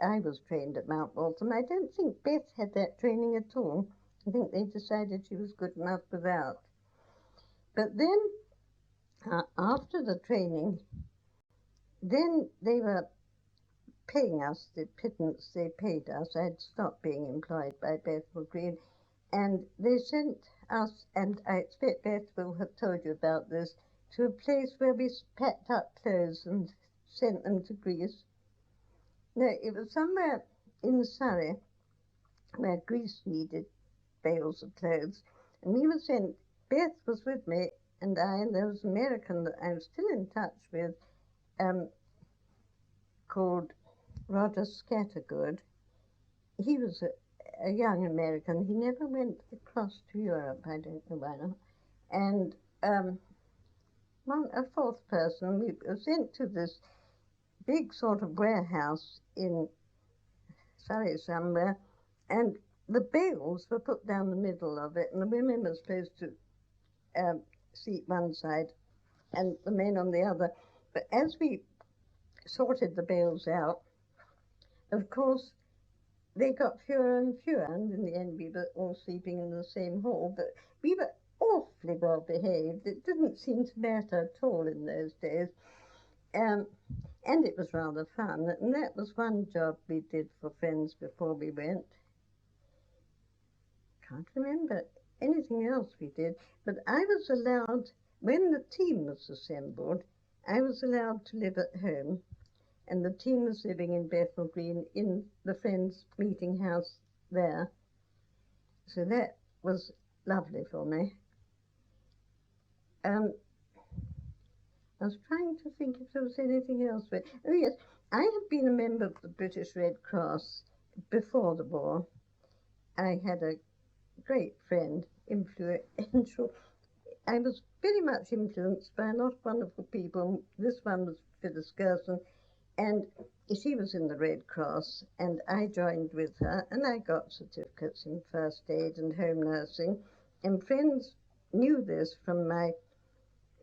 I was trained at Mount Waltham. I don't think Beth had that training at all. I think they decided she was good enough without. But then, after the training, then they were paying us the pittance they paid us. I had stopped being employed by Bethnal Green, and they sent us, and I expect Beth will have told you about this, to a place where we packed up clothes and sent them to Greece. No, it was somewhere in Surrey, where Greece needed bales of clothes, and we were sent. Beth was with me, and there was an American that I'm still in touch with, um, called Roger Scattergood. He was a young American. He never went across to Europe. I don't know why not. And a fourth person, we were sent to this big sort of warehouse in Surrey somewhere, and the bales were put down the middle of it, and the women were supposed to seat one side and the men on the other. But as we sorted the bales out, of course, they got fewer and fewer, and in the end we were all sleeping in the same hall, but we were awfully well behaved. It didn't seem to matter at all in those days. Um, and it was rather fun, and that was one job we did for Friends before we went. Can't remember anything else we did, but I was allowed, when the team was assembled, I was allowed to live at home, and the team was living in Bethnal Green in the Friends meeting house there. So that was lovely for me. I was trying to think if there was anything else. But, oh yes, I had been a member of the British Red Cross before the war. I had a great friend, influential. I was very much influenced by a lot of wonderful people. This one was Phyllis Gerson, and she was in the Red Cross, and I joined with her, and I got certificates in first aid and home nursing. And friends knew this from my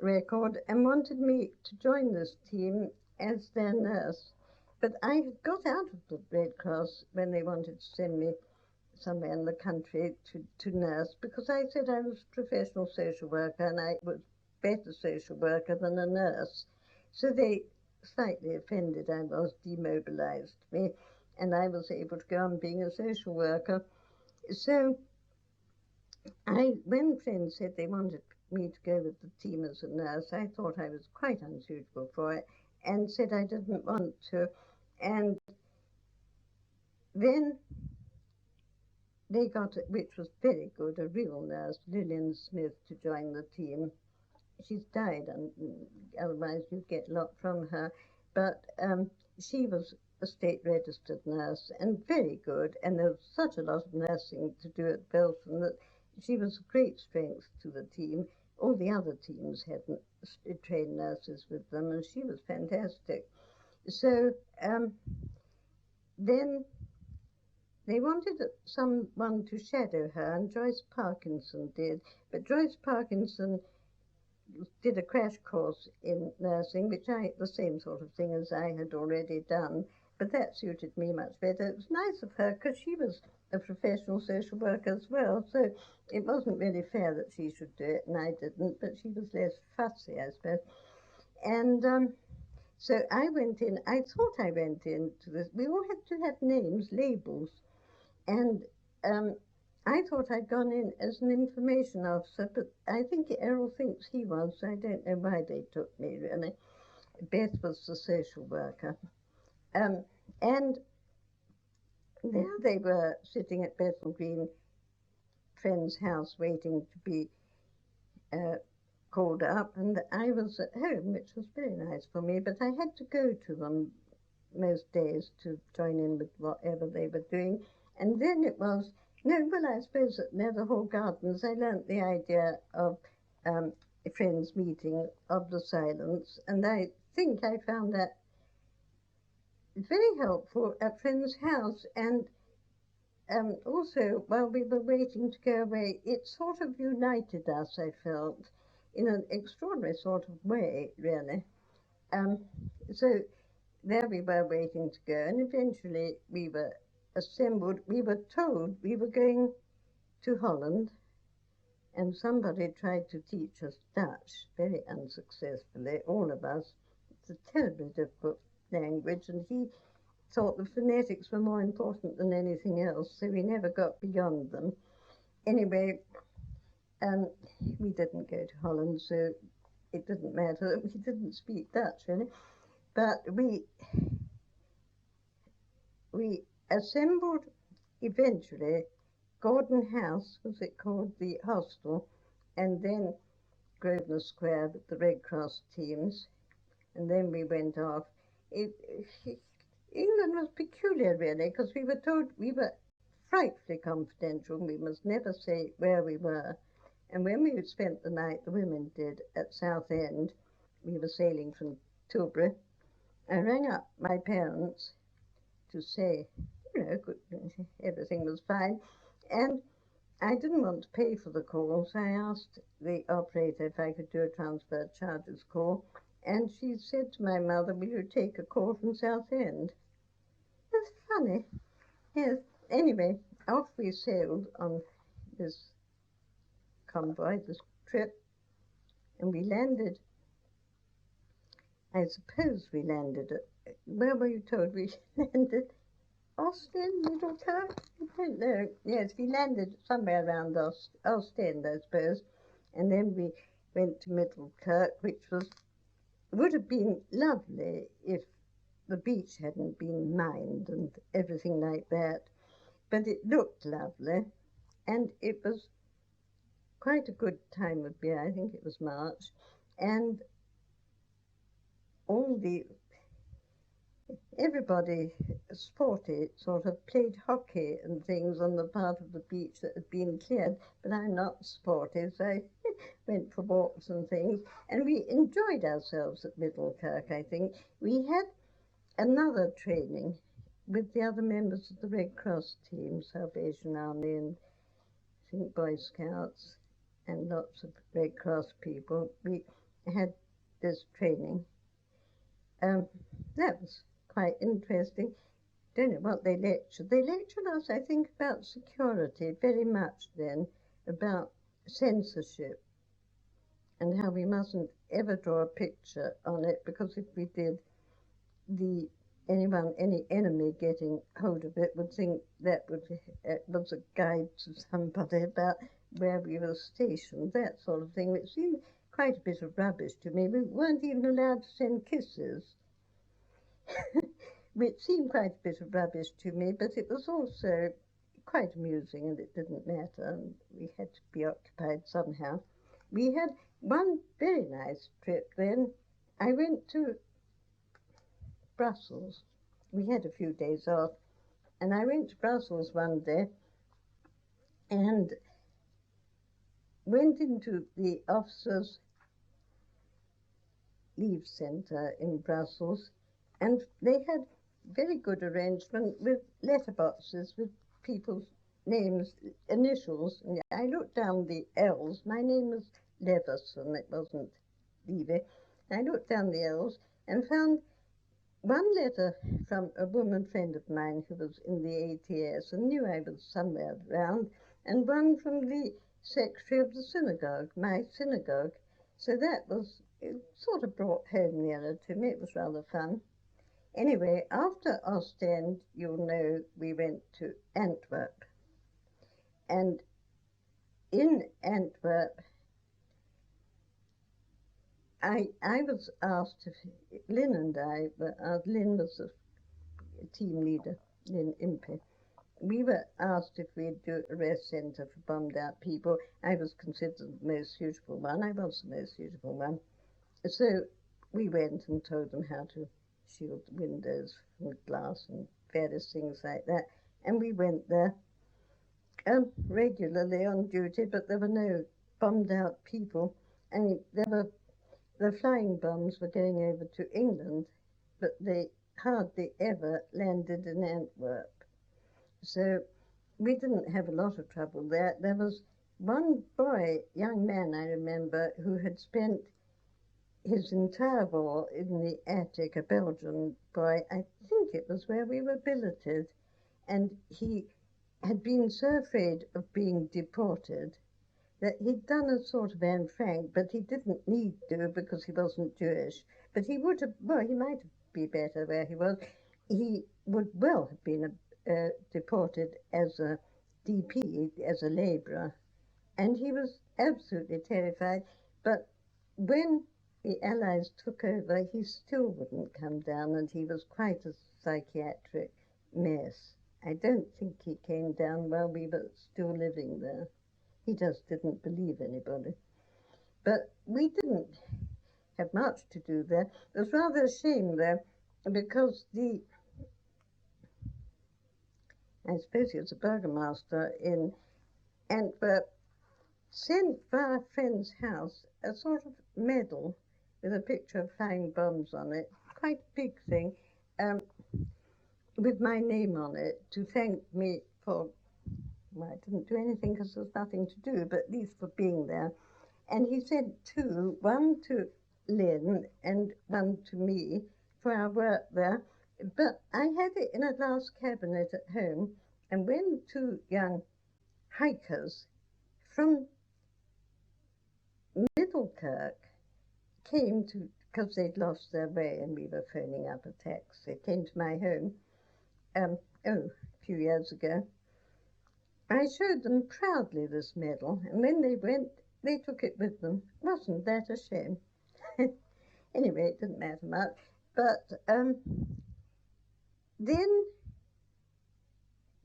record and wanted me to join this team as their nurse. But I had got out of the Red Cross when they wanted to send me somewhere in the country to nurse, because I said I was a professional social worker and I was a better social worker than a nurse. So they, slightly offended, I was, demobilized me, and I was able to go on being a social worker. So when friends said they wanted me to go with the team as a nurse, I thought I was quite unsuitable for it and said I didn't want to. And then they got, which was very good, a real nurse, Lillian Smith, to join the team. She's died, and otherwise you get a lot from her. But she was a state registered nurse and very good, and there was such a lot of nursing to do at Belton that she was a great strength to the team. All the other teams had trained nurses with them, and she was fantastic. So then they wanted someone to shadow her, and Joyce Parkinson did. But Joyce Parkinson did a crash course in nursing, the same sort of thing as I had already done, but that suited me much better. It was nice of her because she was a professional social worker as well, so it wasn't really fair that she should do it and I didn't, but she was less fussy, I suppose. And so I went in, I thought I went into this, we all had to have names, labels, and I thought I'd gone in as an information officer, but I think Errol thinks he was, so I don't know why they took me, really. Beth was the social worker. And there they were sitting at Bethnal Green friend's house waiting to be called up, and I was at home, which was very nice for me, but I had to go to them most days to join in with whatever they were doing. And then it was, no, well, I suppose at Netherhall Gardens I learnt the idea of a friends meeting of the silence, and I think I found that very helpful at Friends' house. And also, while we were waiting to go away, it sort of united us, I felt, in an extraordinary sort of way, really. So there we were waiting to go, and eventually we were assembled. We were told we were going to Holland, and somebody tried to teach us Dutch, very unsuccessfully, all of us. It's a terribly difficult language, and he thought the phonetics were more important than anything else, so we never got beyond them. Anyway, we didn't go to Holland, so it didn't matter that we didn't speak Dutch, really. But we assembled eventually. Gordon House, was it called, the hostel, and then Grosvenor Square with the Red Cross teams, and then we went off. It, England was peculiar, really, because we were told we were frightfully confidential. We must never say where we were. And when we spent the night, the women did, at Southend, we were sailing from Tilbury. I rang up my parents to say, everything was fine. And I didn't want to pay for the call, so I asked the operator if I could do a transfer charges call. And she said to my mother, will you take a call from Southend? That's funny. Yes. Anyway, off we sailed on this convoy, this trip, and we landed. I suppose we landed at, where were you told we landed? Ostend, Middlekirk? I don't know. Yes, we landed somewhere around Ostend, I suppose. And then we went to Middlekirk, which would have been lovely if the beach hadn't been mined and everything like that. But it looked lovely, and it was quite a good time of year. I think it was March, and all the everybody sporty, sort of played hockey and things on the part of the beach that had been cleared. But I'm not sporty, so I went for walks and things, and we enjoyed ourselves at Middlekirk. I think we had another training with the other members of the Red Cross team, Salvation Army, and I think Boy Scouts, and lots of Red Cross people. We had this training. That was quite interesting. Don't know what they lectured. They lectured us, I think, about security very much then, about censorship and how we mustn't ever draw a picture on it, because if we did, any enemy getting hold of it would think that was a guide to somebody about where we were stationed, that sort of thing, which seemed quite a bit of rubbish to me. We weren't even allowed to send kisses, which seemed quite a bit of rubbish to me, but it was also quite amusing, and it didn't matter, and we had to be occupied somehow. We had one very nice trip then. I went to Brussels. We had a few days off, and I went to Brussels one day and went into the officers' leave centre in Brussels, and they had very good arrangement with letterboxes with people's names, initials. And I looked down the L's. My name was Leverson, it wasn't Levy. I looked down the L's and found one letter from a woman friend of mine who was in the ATS and knew I was somewhere around, and one from the secretary of the synagogue, my synagogue. So that was, it sort of brought home nearer to me. It was rather fun. Anyway, after Ostend, you'll know, we went to Antwerp. And in Antwerp, I was asked if Lynn and I were asked, Lynn was the team leader, Lynn Impey. We were asked if we'd do a rest centre for bombed out people. I was considered the most suitable one. I was the most suitable one. So we went and told them how to shield the windows from glass and various things like that. And we went there regularly on duty, but there were no bombed out people. And the flying bombs were going over to England, but they hardly ever landed in Antwerp. So we didn't have a lot of trouble there. There was one boy, young man I remember, who had spent his entire war in the attic, a Belgian boy. I think it was where we were billeted. And he had been so afraid of being deported that he'd done a sort of Anne Frank, but he didn't need to because he wasn't Jewish. But he would have, well, he might be better where he was. He would well have been deported as a DP, as a labourer. And he was absolutely terrified. But when the Allies took over, he still wouldn't come down, and he was quite a psychiatric mess. I don't think he came down while we were still living there. He just didn't believe anybody. But we didn't have much to do there. It was rather a shame there because I suppose he was a burgomaster in Antwerp, sent via a friend's house a sort of medal with a picture of flying bombs on it, quite a big thing, um, with my name on it to thank me for, well, I didn't do anything because there was nothing to do, but at least for being there. And he sent two, one to Lynn and one to me for our work there. But I had it in a glass cabinet at home, and when two young hikers from Middlekirk came to, because they'd lost their way and we were phoning up a taxi, they came to my home, a few years ago. I showed them proudly this medal, and when they went, they took it with them. Wasn't that a shame? Anyway, it didn't matter much. But then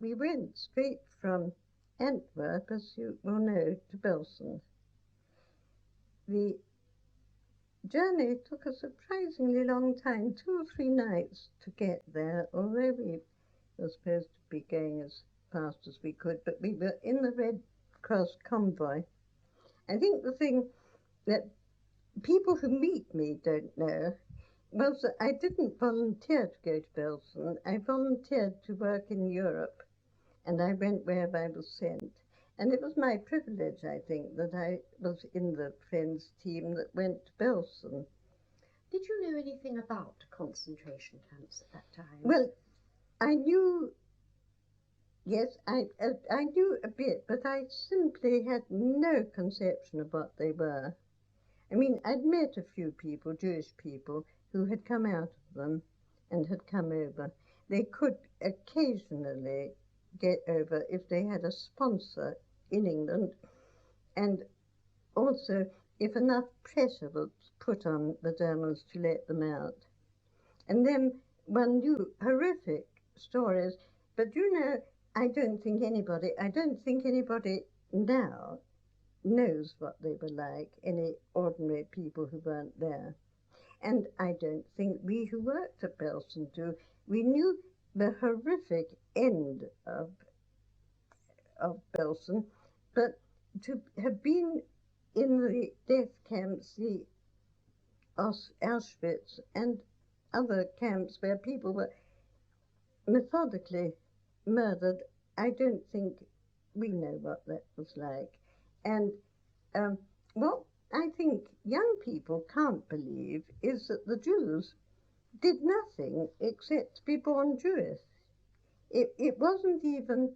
we went straight from Antwerp, as you will know, to Belsen. The journey took a surprisingly long time, 2 or 3 nights to get there, although we were supposed to be going as fast as we could, but we were in the Red Cross convoy. I think the thing that people who meet me don't know was that I didn't volunteer to go to Belsen. I volunteered to work in Europe, and I went wherever I was sent. And it was my privilege, I think, that I was in the Friends team that went to Belsen. Did you know anything about concentration camps at that time? Well, I knew, yes, I knew a bit, but I simply had no conception of what they were. I mean, I'd met a few people, Jewish people, who had come out of them and had come over. They could occasionally get over if they had a sponsor in England, and also if enough pressure was put on the Germans to let them out. And then one knew horrific stories, but you know, I don't think anybody now knows what they were like, any ordinary people who weren't there. And I don't think we who worked at Belsen do. We knew the horrific end of Belsen, but to have been in the death camps, the Auschwitz and other camps where people were methodically murdered, I don't think we know what that was like. And what I think young people can't believe is that the Jews did nothing except to be born Jewish. It wasn't even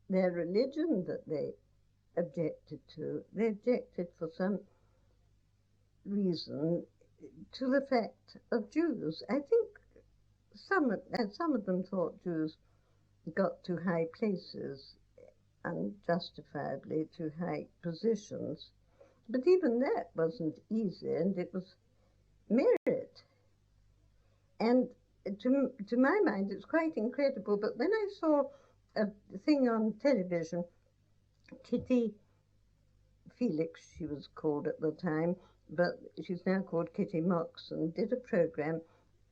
their religion that they objected to. They objected for some reason to the fact of Jews. I think some of them thought Jews got to high places unjustifiably, to high positions. But even that wasn't easy, and it was merit. And to my mind, it's quite incredible. But when I saw a thing on television, Kitty Felix, she was called at the time, but she's now called Kitty Moxon, did a program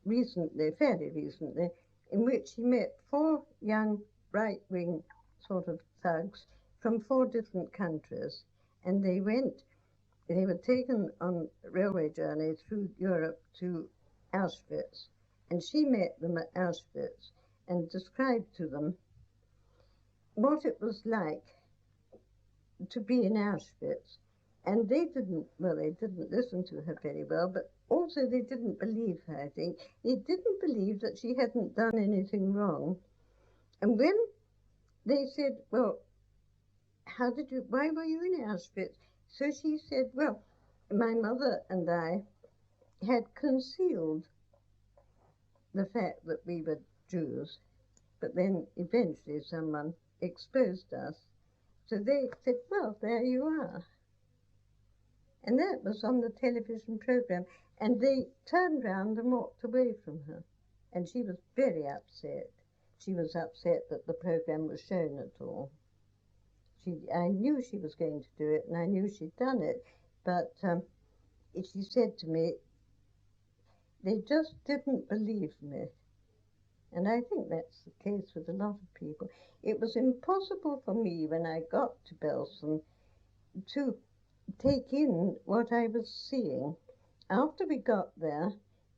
recently, fairly recently, in which she met 4 young right-wing sort of thugs from 4 different countries, and they were taken on a railway journey through Europe to Auschwitz, and she met them at Auschwitz and described to them what it was like to be in Auschwitz. And they didn't listen to her very well, but also they didn't believe her, I think. They didn't believe that she hadn't done anything wrong. And when they said, well, why were you in Auschwitz? So she said, well, my mother and I had concealed the fact that we were Jews, but then eventually someone exposed us. So they said, well, there you are. And that was on the television program. And they turned round and walked away from her. And she was very upset. she was upset that the program was shown at all. I knew she was going to do it, and I knew she'd done it, but she said to me, they just didn't believe me. And I think that's the case with a lot of people. It was impossible for me when I got to Belsen to take in what I was seeing. After we got there,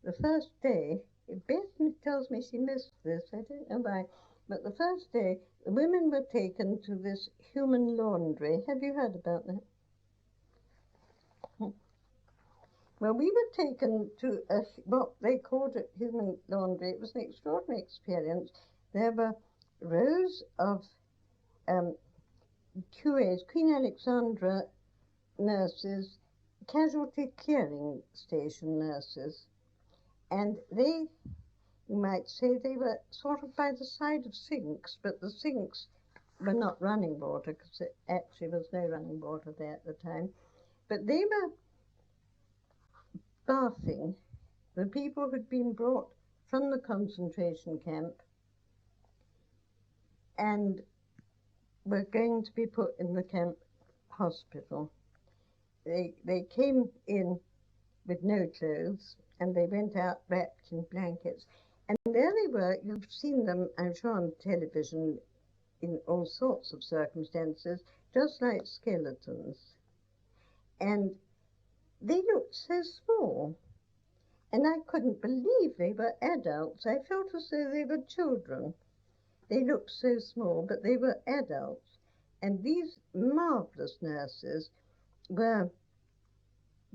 the first day, Beth tells me she missed this, I don't know why, but the first day, the women were taken to this human laundry. Have you heard about that? Well, we were taken to what they called a human laundry. It was an extraordinary experience. There were rows of QAs, Queen Alexandra nurses, casualty clearing station nurses, and they, you might say, they were sort of by the side of sinks, but the sinks were not running water, because there actually was no running water there at the time. But they were bathing the people who'd been brought from the concentration camp and were going to be put in the camp hospital. They came in with no clothes, and they went out wrapped in blankets. And there they were. You've seen them, I'm sure, on television in all sorts of circumstances, just like skeletons. And they looked so small. And I couldn't believe they were adults. I felt as though they were children. They looked so small, but they were adults. And these marvelous nurses were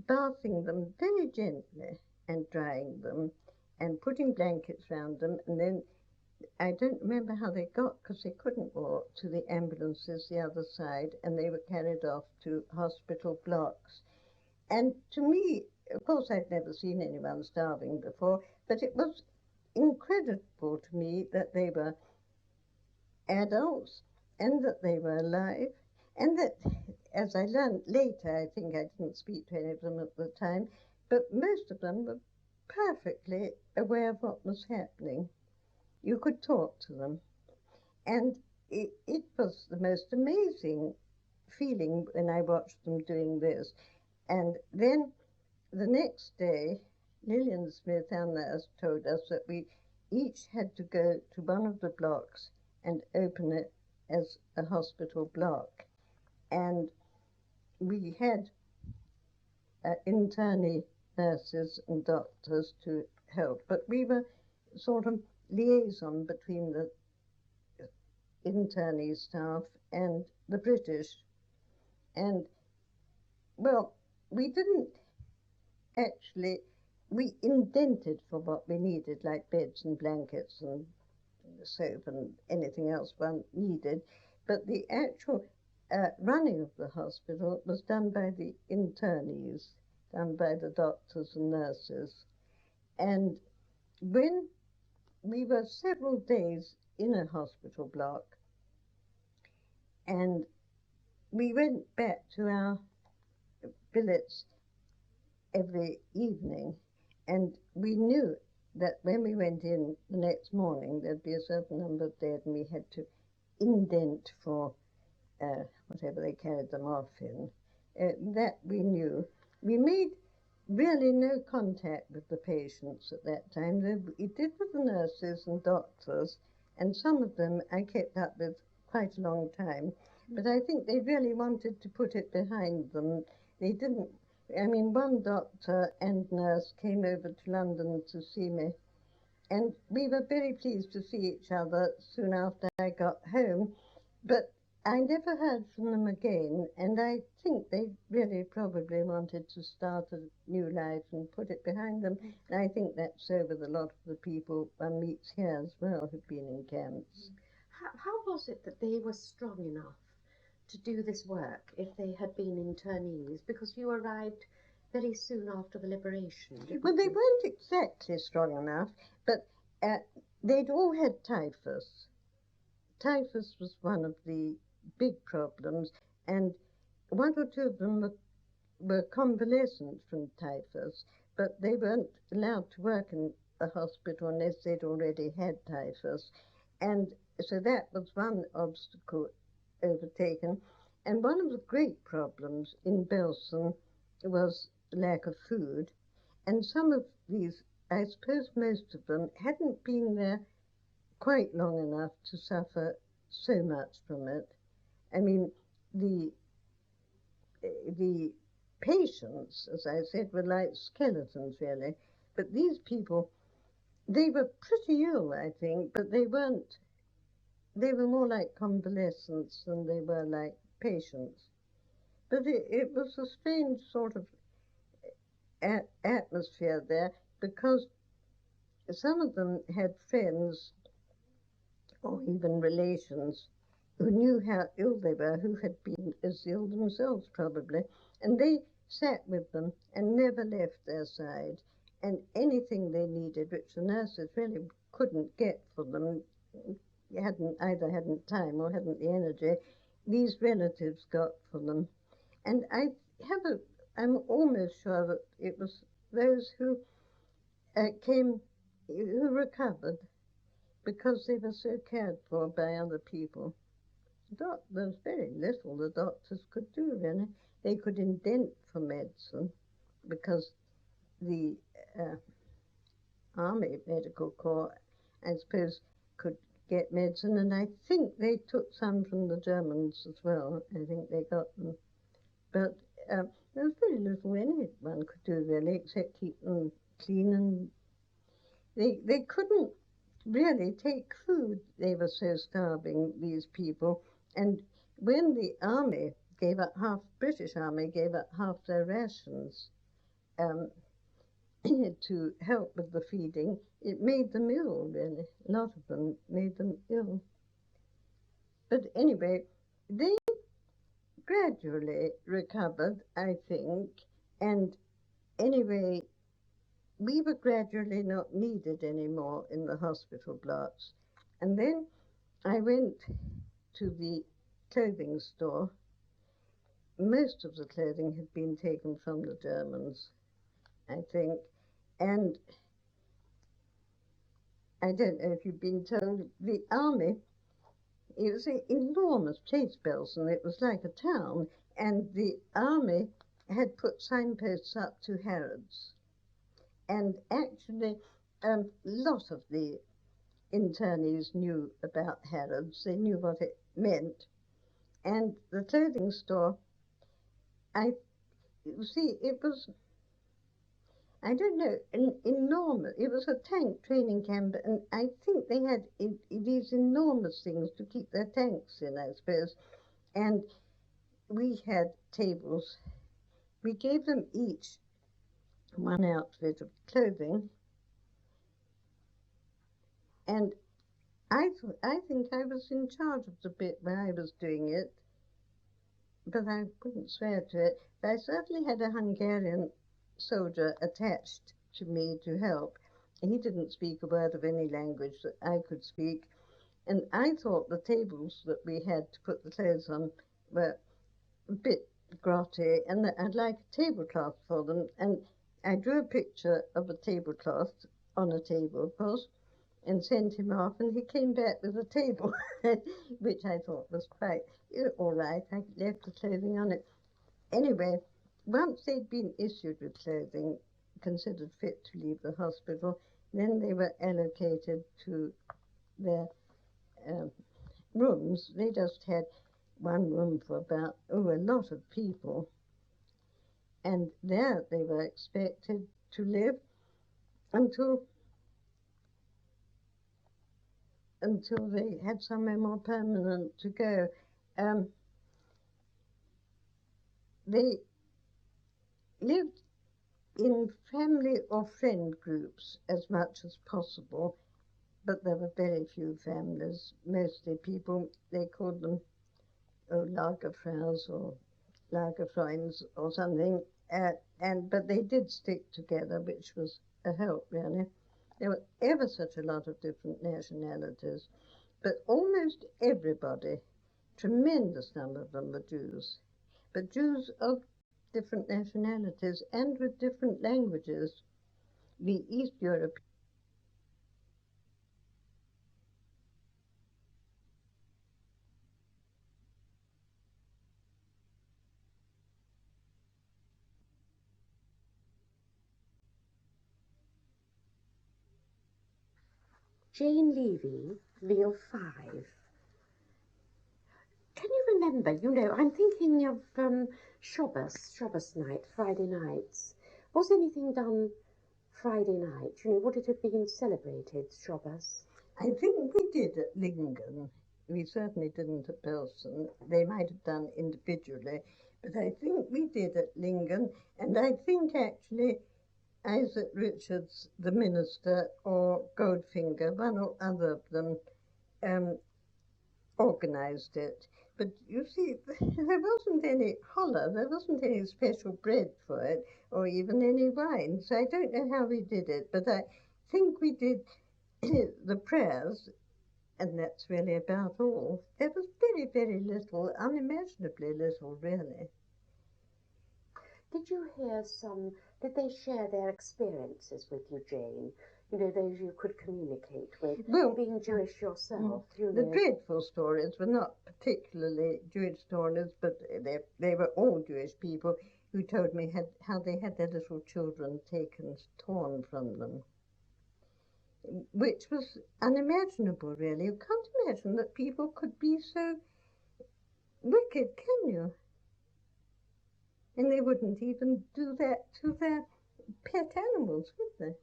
bathing them very gently and drying them and putting blankets round them. And then I don't remember how they got, because they couldn't walk, to the ambulances the other side, and they were carried off to hospital blocks. And to me, of course, I'd never seen anyone starving before, but it was incredible to me that they were adults and that they were alive, and that, as I learned later, I think I didn't speak to any of them at the time, but most of them were perfectly aware of what was happening. You could talk to them. And it was the most amazing feeling when I watched them doing this. And then the next day, Lillian Smith, our nurse, told us that we each had to go to one of the blocks and open it as a hospital block. And we had internee nurses and doctors to help, but we were sort of liaison between the internee staff and the British. And, well, we didn't actually, we indented for what we needed, like beds and blankets and soap and anything else one needed, but the actual running of the hospital was done by the internees, done by the doctors and nurses. And when we were several days in a hospital block, and we went back to our billets every evening, and we knew that when we went in the next morning, there'd be a certain number of dead, and we had to indent for whatever they carried them off in. That we knew. We made really no contact with the patients at that time. We did with the nurses and doctors, and some of them I kept up with quite a long time. But I think they really wanted to put it behind them. They didn't. I mean, one doctor and nurse came over to London to see me, and we were very pleased to see each other soon after I got home, but I never heard from them again, and I think they really probably wanted to start a new life and put it behind them. And I think that's so with a lot of the people one meets here as well who've been in camps. How was it that they were strong enough to do this work if they had been internees? Because you arrived very soon after the liberation. Well, they weren't exactly strong enough, but they'd all had typhus. Typhus was one of the big problems, and one or two of them were convalescent from typhus, but they weren't allowed to work in the hospital unless they'd already had typhus. And so that was one obstacle overtaken. And one of the great problems in Belsen was lack of food. And some of these, I suppose most of them, hadn't been there quite long enough to suffer so much from it. I mean, the the patients, as I said, were like skeletons, really. But these people, they were pretty ill, I think, but they weren't. They were more like convalescents than they were like patients. But it was a strange sort of atmosphere there because some of them had friends or even relations who knew how ill they were, who had been as ill themselves probably, and they sat with them and never left their side. And anything they needed, which the nurses really couldn't get for them, hadn't time or hadn't the energy, these relatives got for them. And I'm almost sure that it was those who who recovered because they were so cared for by other people. There's very little the doctors could do, really. They could indent for medicine because the uh, Army Medical Corps, I suppose, could get medicine, and I think they took some from the Germans as well. I think they got them. But there was very little anyone could do, really, except keep them clean, and they couldn't really take food. They were so starving, these people. And when the army gave up British Army gave up half their rations um, to help with the feeding, it made them ill, really. A lot of them made them ill. But anyway, they gradually recovered, I think. And anyway, we were gradually not needed anymore in the hospital blocks. And then I went to the clothing store. Most of the clothing had been taken from the Germans, I think. And I don't know if you've been told, the army, it was an enormous place, Belsen. It was like a town. And the army had put signposts up to Harrods. And actually, a lot of the internees knew about Harrods. They knew what it meant. And the clothing store, you see, it was, I don't know, an enormous, it was a tank training camp, and I think they had these enormous things to keep their tanks in, I suppose. And we had tables. We gave them each one outfit of clothing, and I think I was in charge of the bit where I was doing it, but I wouldn't swear to it. But I certainly had a Hungarian soldier attached to me to help. He didn't speak a word of any language that I could speak, and I thought the tables that we had to put the clothes on were a bit grotty, and that I'd like a tablecloth for them. And I drew a picture of a tablecloth on a table, of course, and sent him off, and he came back with a table, which I thought was quite all right. I left the clothing on it. Anyway, once they'd been issued with clothing, considered fit to leave the hospital, then they were allocated to their rooms. They just had one room for about, a lot of people. And there they were expected to live until they had somewhere more permanent to go. They lived in family or friend groups as much as possible, but there were very few families. Mostly people, they called them Lagerfraus or Lagerfreunds or something, but they did stick together, which was a help, really. There were ever such a lot of different nationalities, but almost everybody, tremendous number of them, were Jews, but Jews of different nationalities and with different languages. The East Europe Jane Levy, Reel 5. Can you remember, I'm thinking of Shabbos night, Friday nights. Was anything done Friday night? Would it have been celebrated, Shabbos? I think we did at Lingen. We certainly didn't at Belsen. They might have done individually, but I think we did at Lingen, and I think actually Isaac Richards, the minister, or Goldfinger, one or other of them, um, organised it. But you see, there wasn't any challah, there wasn't any special bread for it, or even any wine. So I don't know how we did it, but I think we did the prayers, and that's really about all. There was very, very little, unimaginably little, really. Did you hear did they share their experiences with you, Jane? Those you could communicate with, Well, being Jewish yourself, the dreadful stories were not particularly Jewish stories, but they were all Jewish people who told me how they had their little children torn from them, which was unimaginable, really. You can't imagine that people could be so wicked, can you? And they wouldn't even do that to their pet animals, would they?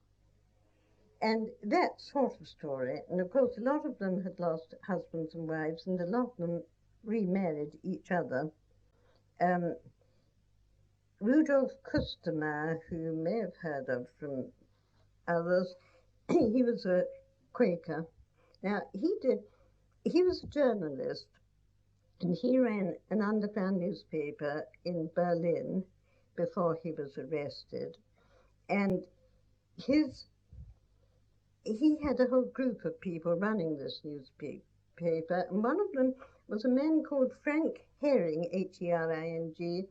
And that sort of story, and of course a lot of them had lost husbands and wives, and a lot of them remarried each other. Um, Rudolf Kustermeyer, who you may have heard of from others, he was a Quaker. Now, he was a journalist, and he ran an underground newspaper in Berlin before he was arrested. And he had a whole group of people running this newspaper, and one of them was a man called Frank Herring, Hering,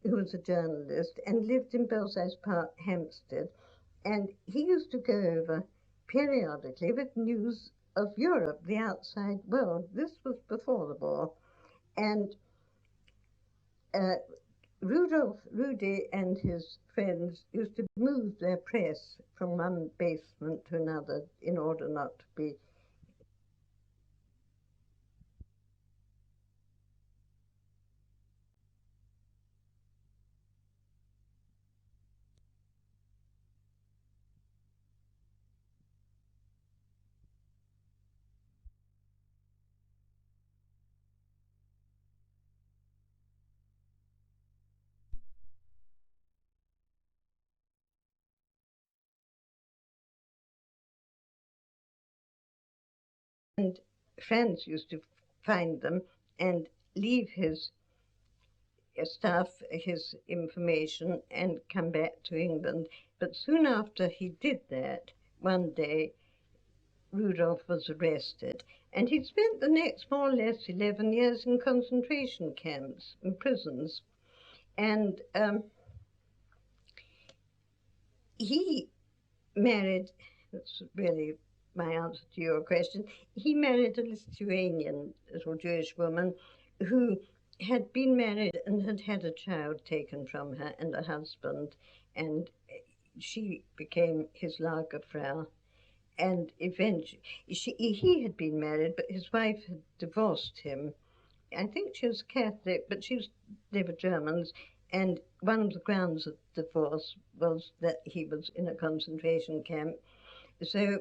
who was a journalist and lived in Belsize Park, Hampstead. And he used to go over periodically with news of Europe, the outside world. This was before the war. And uh, Rudy and his friends used to move their press from one basement to another in order not to be. And Franz used to find them and leave his stuff, his information, and come back to England. But soon after he did that, one day, Rudolph was arrested, and he spent the next more or less 11 years in concentration camps and prisons. And he married, that's really my answer to your question, he married a Lithuanian little Jewish woman who had been married and had had a child taken from her and a husband, and she became his Lagerfrau. And eventually, he had been married, but his wife had divorced him. I think she was Catholic, but they were Germans, and one of the grounds of divorce was that he was in a concentration camp. So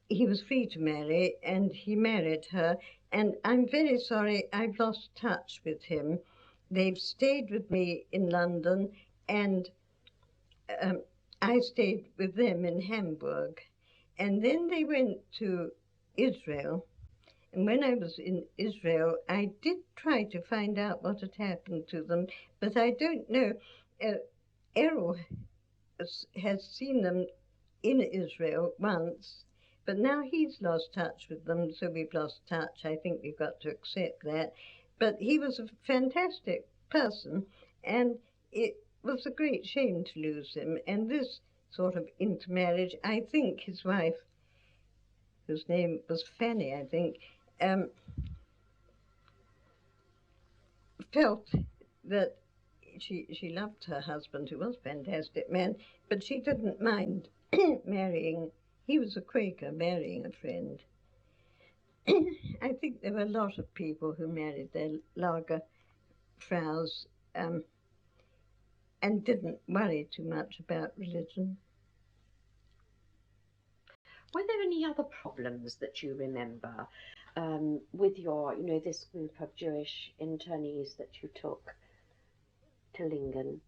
he was free to marry, and he married her. And I'm very sorry, I've lost touch with him. They've stayed with me in London, and um, I stayed with them in Hamburg. And then they went to Israel. And when I was in Israel, I did try to find out what had happened to them, but I don't know. Errol has seen them in Israel once, but now he's lost touch with them, so we've lost touch. I think we've got to accept that. But he was a fantastic person, and it was a great shame to lose him. And this sort of intermarriage, I think his wife, whose name was Fanny, I think, felt that she loved her husband, who was a fantastic man, but she didn't mind marrying. He was a Quaker, marrying a friend. I think there were a lot of people who married their lager fraus and didn't worry too much about religion. Were there any other problems that you remember with your, this group of Jewish internees that you took to Lingen?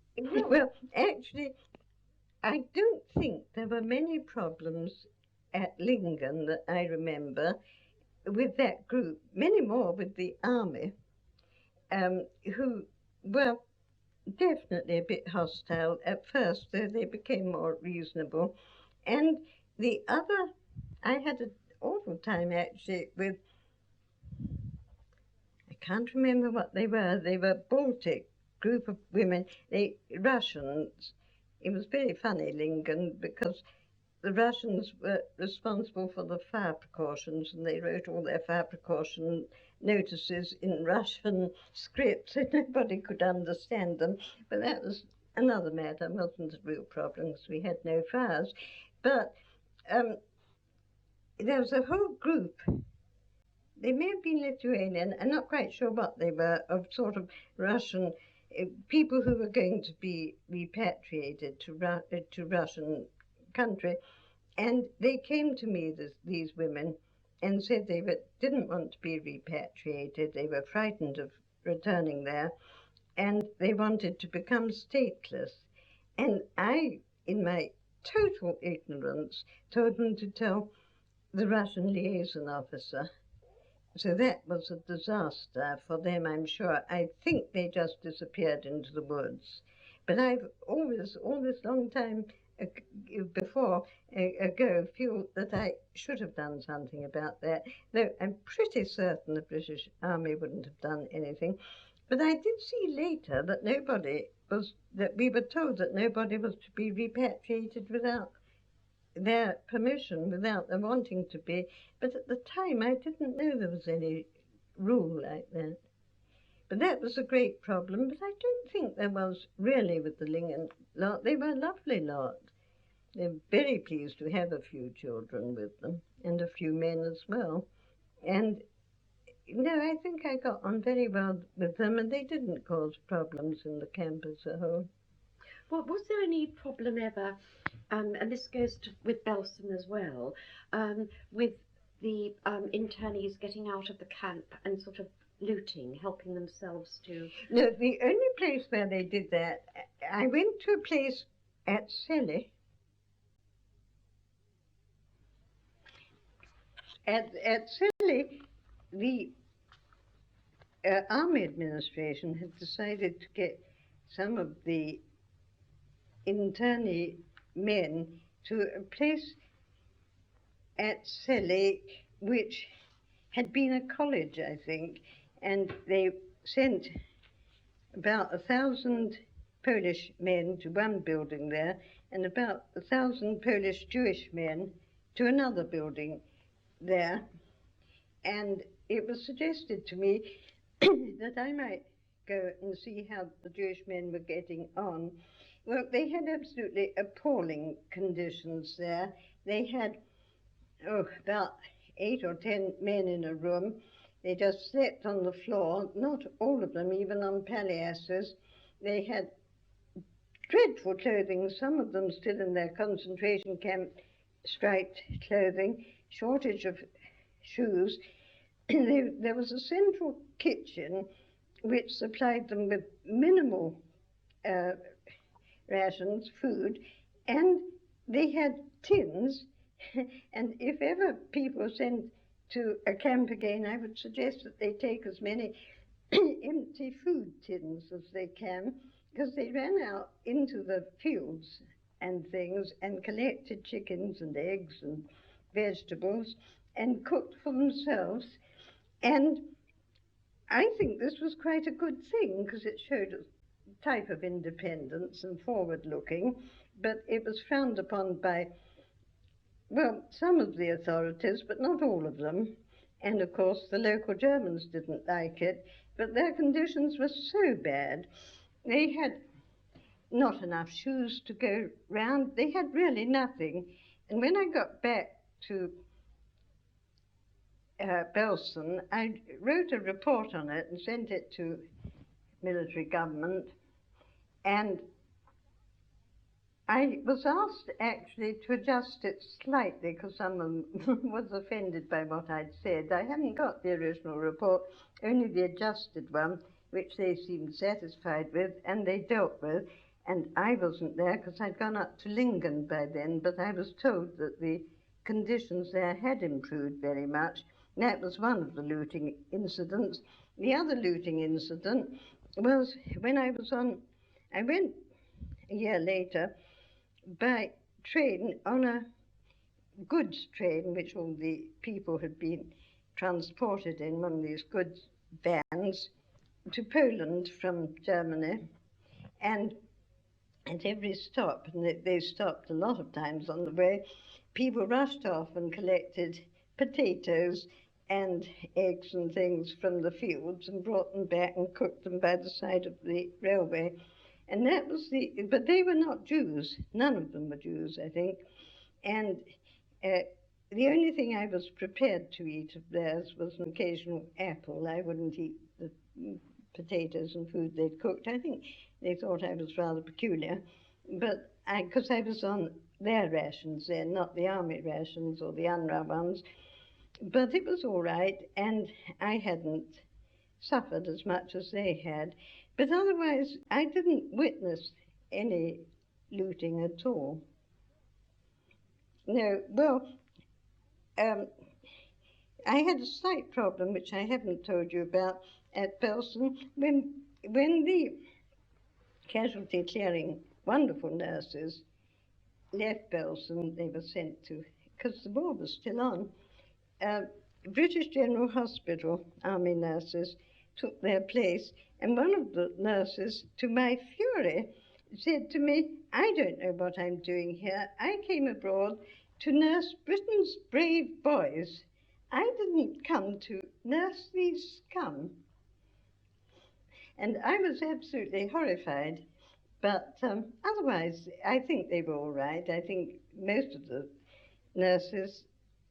Well, actually, I don't think there were many problems at Lingen that I remember with that group, many more with the army, who were definitely a bit hostile at first, though they became more reasonable. And the other, I had an awful time actually with, I can't remember what they were. They were Baltic group of women, Russians. It was very funny, Lingen, because the Russians were responsible for the fire precautions, and they wrote all their fire precaution notices in Russian script, so nobody could understand them. But that was another matter. It wasn't a real problem because we had no fires. But there was a whole group. They may have been Lithuanian. I'm not quite sure what they were, of sort of Russian people who were going to be repatriated to Russian country. And they came to me, these women, and said they didn't want to be repatriated. They were frightened of returning there, and they wanted to become stateless. And I, in my total ignorance, told them to tell the Russian liaison officer. So that was a disaster for them, I'm sure. I think they just disappeared into the woods. But I've always, all this long time before ago, feel that I should have done something about that. Though I'm pretty certain the British Army wouldn't have done anything. But I did see later that we were told that nobody was to be repatriated without their permission, without them wanting to be. But at the time, I didn't know there was any rule like that. But that was a great problem. But I don't think there was really with the Lingen lot. They were a lovely lot. They were very pleased to have a few children with them, and a few men as well. And no, I think I got on very well with them, and they didn't cause problems in the camp as a whole. Well, was there any problem ever, and this goes with Belsen as well, with the internees getting out of the camp and sort of looting, helping themselves to... No, the only place where they did that, I went to a place at Celle. At Celle, the Army administration had decided to get some of the internee men to a place at Celle, which had been a college, I think, and they sent about 1,000 Polish men to one building there, and about 1,000 Polish Jewish men to another building there. And it was suggested to me that I might go and see how the Jewish men were getting on. Well, they had absolutely appalling conditions there. They had, about 8 or 10 men in a room. They just slept on the floor, not all of them, even on palliasses. They had dreadful clothing, some of them still in their concentration camp striped clothing, shortage of shoes. There was a central kitchen which supplied them with minimal rations, food, and they had tins. And if ever people are sent to a camp again, I would suggest that they take as many empty food tins as they can, because they ran out into the fields and things and collected chickens and eggs and vegetables and cooked for themselves. And I think this was quite a good thing because it showed a type of independence and forward looking, but it was frowned upon by, well, some of the authorities, but not all of them. And of course, the local Germans didn't like it, but their conditions were so bad. They had not enough shoes to go round. They had really nothing. And when I got back to Belsen, I wrote a report on it and sent it to military government, and I was asked actually to adjust it slightly because someone was offended by what I'd said. I haven't got the original report, only the adjusted one, which they seemed satisfied with, and they dealt with. And I wasn't there because I'd gone up to Lingen by then, but I was told that the conditions there had improved very much. That was one of the looting incidents. The other looting incident was when I went a year later by train on a goods train, which all the people had been transported in one of these goods vans to Poland from Germany. And at every stop, and they stopped a lot of times on the way, people rushed off and collected potatoes and eggs and things from the fields and brought them back and cooked them by the side of the railway. And that was but they were not Jews. None of them were Jews, I think. And uh, the only thing I was prepared to eat of theirs was an occasional apple. I wouldn't eat the potatoes and food they'd cooked. I think they thought I was rather peculiar, but because I was on their rations then, not the army rations or the UNRWA ones. But it was all right, and I hadn't suffered as much as they had. But otherwise, I didn't witness any looting at all. No, well, I had a slight problem which I haven't told you about at Belsen. When the casualty clearing wonderful nurses left Belsen, they were sent to, because the war was still on, British General Hospital army nurses took their place, and one of the nurses, to my fury, said to me, "I don't know what I'm doing here. I came abroad to nurse Britain's brave boys. I didn't come to nurse these scum." And I was absolutely horrified. But otherwise, I think they were all right. I think most of the nurses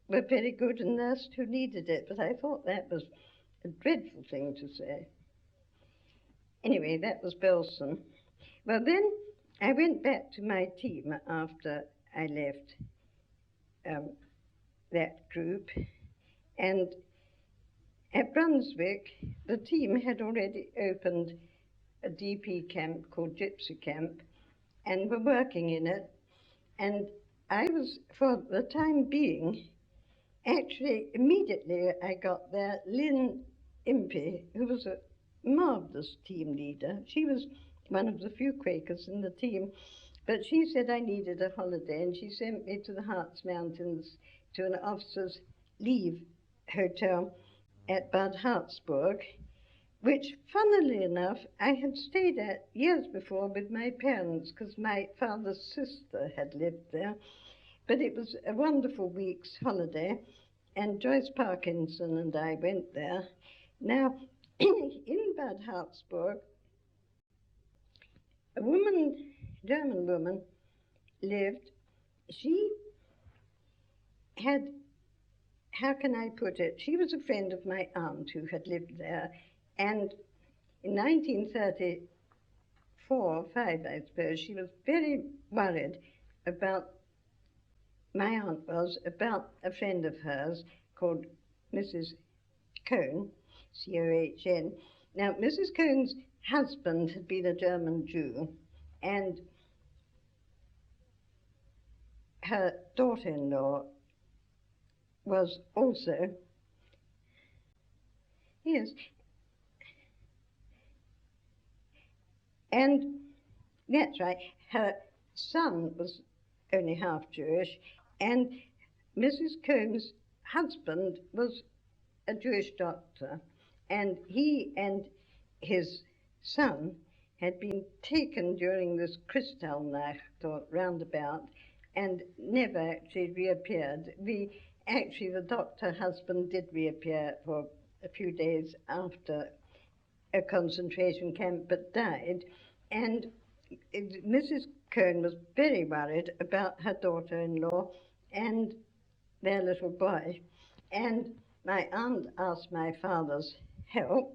were very good and nursed who needed it, but I thought that was a dreadful thing to say. Anyway, that was Belsen. Well, then I went back to my team after I left that group, and at Brunswick, the team had already opened a DP camp called Gypsy Camp, and were working in it, and I was, for the time being, actually, immediately I got there, Lynn Impey, who was a marvellous team leader. She was one of the few Quakers in the team, but she said I needed a holiday, and she sent me to the Harz Mountains to an officer's leave hotel at Bad Harzburg, which, funnily enough, I had stayed at years before with my parents, because my father's sister had lived there. But it was a wonderful week's holiday, and Joyce Parkinson and I went there. Now, in Bad Harzburg, a woman, German woman, lived. She had, how can I put it? She was a friend of my aunt who had lived there, and in 1934 or 5, I suppose, she was very worried about, my aunt was, about a friend of hers called Mrs. Cohn, C-O-H-N. Now, Mrs. Cohn's husband had been a German Jew, and her daughter-in-law was also, yes, and that's right, her son was only half Jewish, and Mrs. Cohn's husband was a Jewish doctor, and he and his son had been taken during this Kristallnacht or roundabout and never actually reappeared. The doctor husband did reappear for a few days after a concentration camp, but died. And Mrs. Cohn was very worried about her daughter-in-law and their little boy. And my aunt asked my father's help,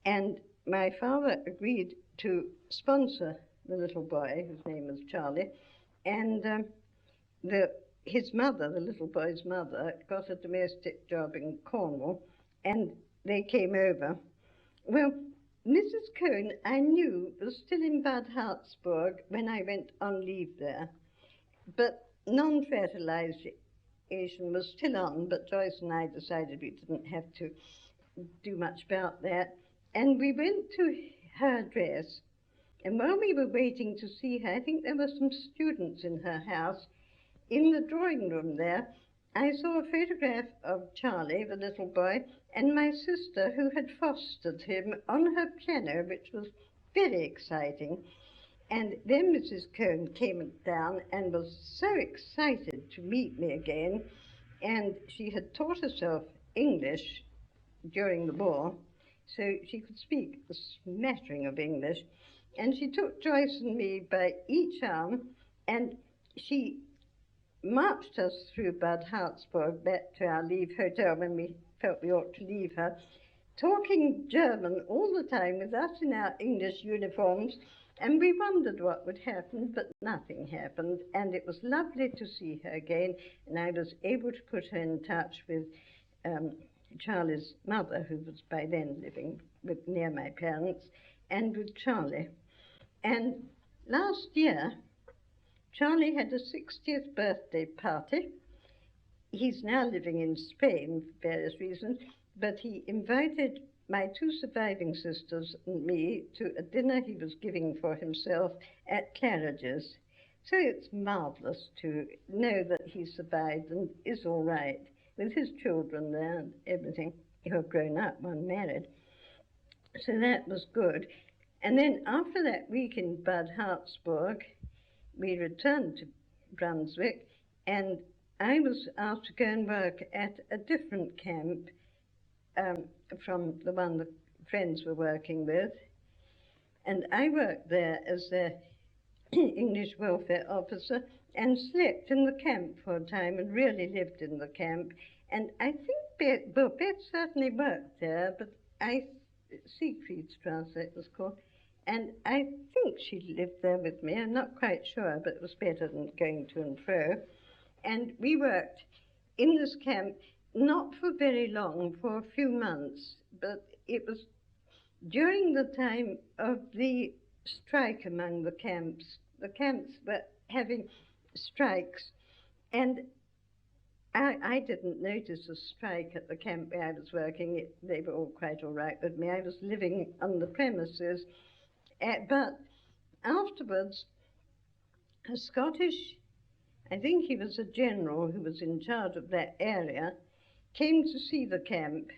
and my father agreed to sponsor the little boy, whose name was Charlie, and the his mother, the little boy's mother, got a domestic job in Cornwall, and they came over. Well, Mrs. Cohn, I knew, was still in Bad Harzburg when I went on leave there, but non-fertilization was still on, but Joyce and I decided we didn't have to do much about that. And we went to her address, and while we were waiting to see her, I think there were some students in her house. In the drawing room there, I saw a photograph of Charlie, the little boy, and my sister, who had fostered him, on her piano, which was very exciting. And then Mrs. Cohn came down and was so excited to meet me again. And she had taught herself English during the war, so she could speak a smattering of English. And she took Joyce and me by each arm, and she marched us through Bad Harzburg back to our leave hotel when we felt we ought to leave her, talking German all the time with us in our English uniforms, and we wondered what would happen, but nothing happened, and it was lovely to see her again, and I was able to put her in touch with Charlie's mother, who was by then living near my parents, and with Charlie. And last year, Charlie had a 60th birthday party. He's now living in Spain for various reasons, but he invited my two surviving sisters and me to a dinner he was giving for himself at Claridge's. So it's marvellous to know that he survived and is all right, with his children there and everything, who have grown up, one married. So that was good. And then after that week in Bad Harzburg, we returned to Brunswick, and I was asked to go and work at a different camp from the one the friends were working with. And I worked there as their English welfare officer and slept in the camp for a time and really lived in the camp. And I think Beth certainly worked there, but Siegfriedstrasse it was called. And I think she lived there with me. I'm not quite sure, but it was better than going to and fro. And we worked in this camp, not for very long, for a few months, but it was during the time of the strike among the camps. The camps were having strikes, and I didn't notice a strike at the camp where I was working. They were all quite all right with me. I was living on the premises. But afterwards, a Scottish, I think he was a general who was in charge of that area, came to see the camp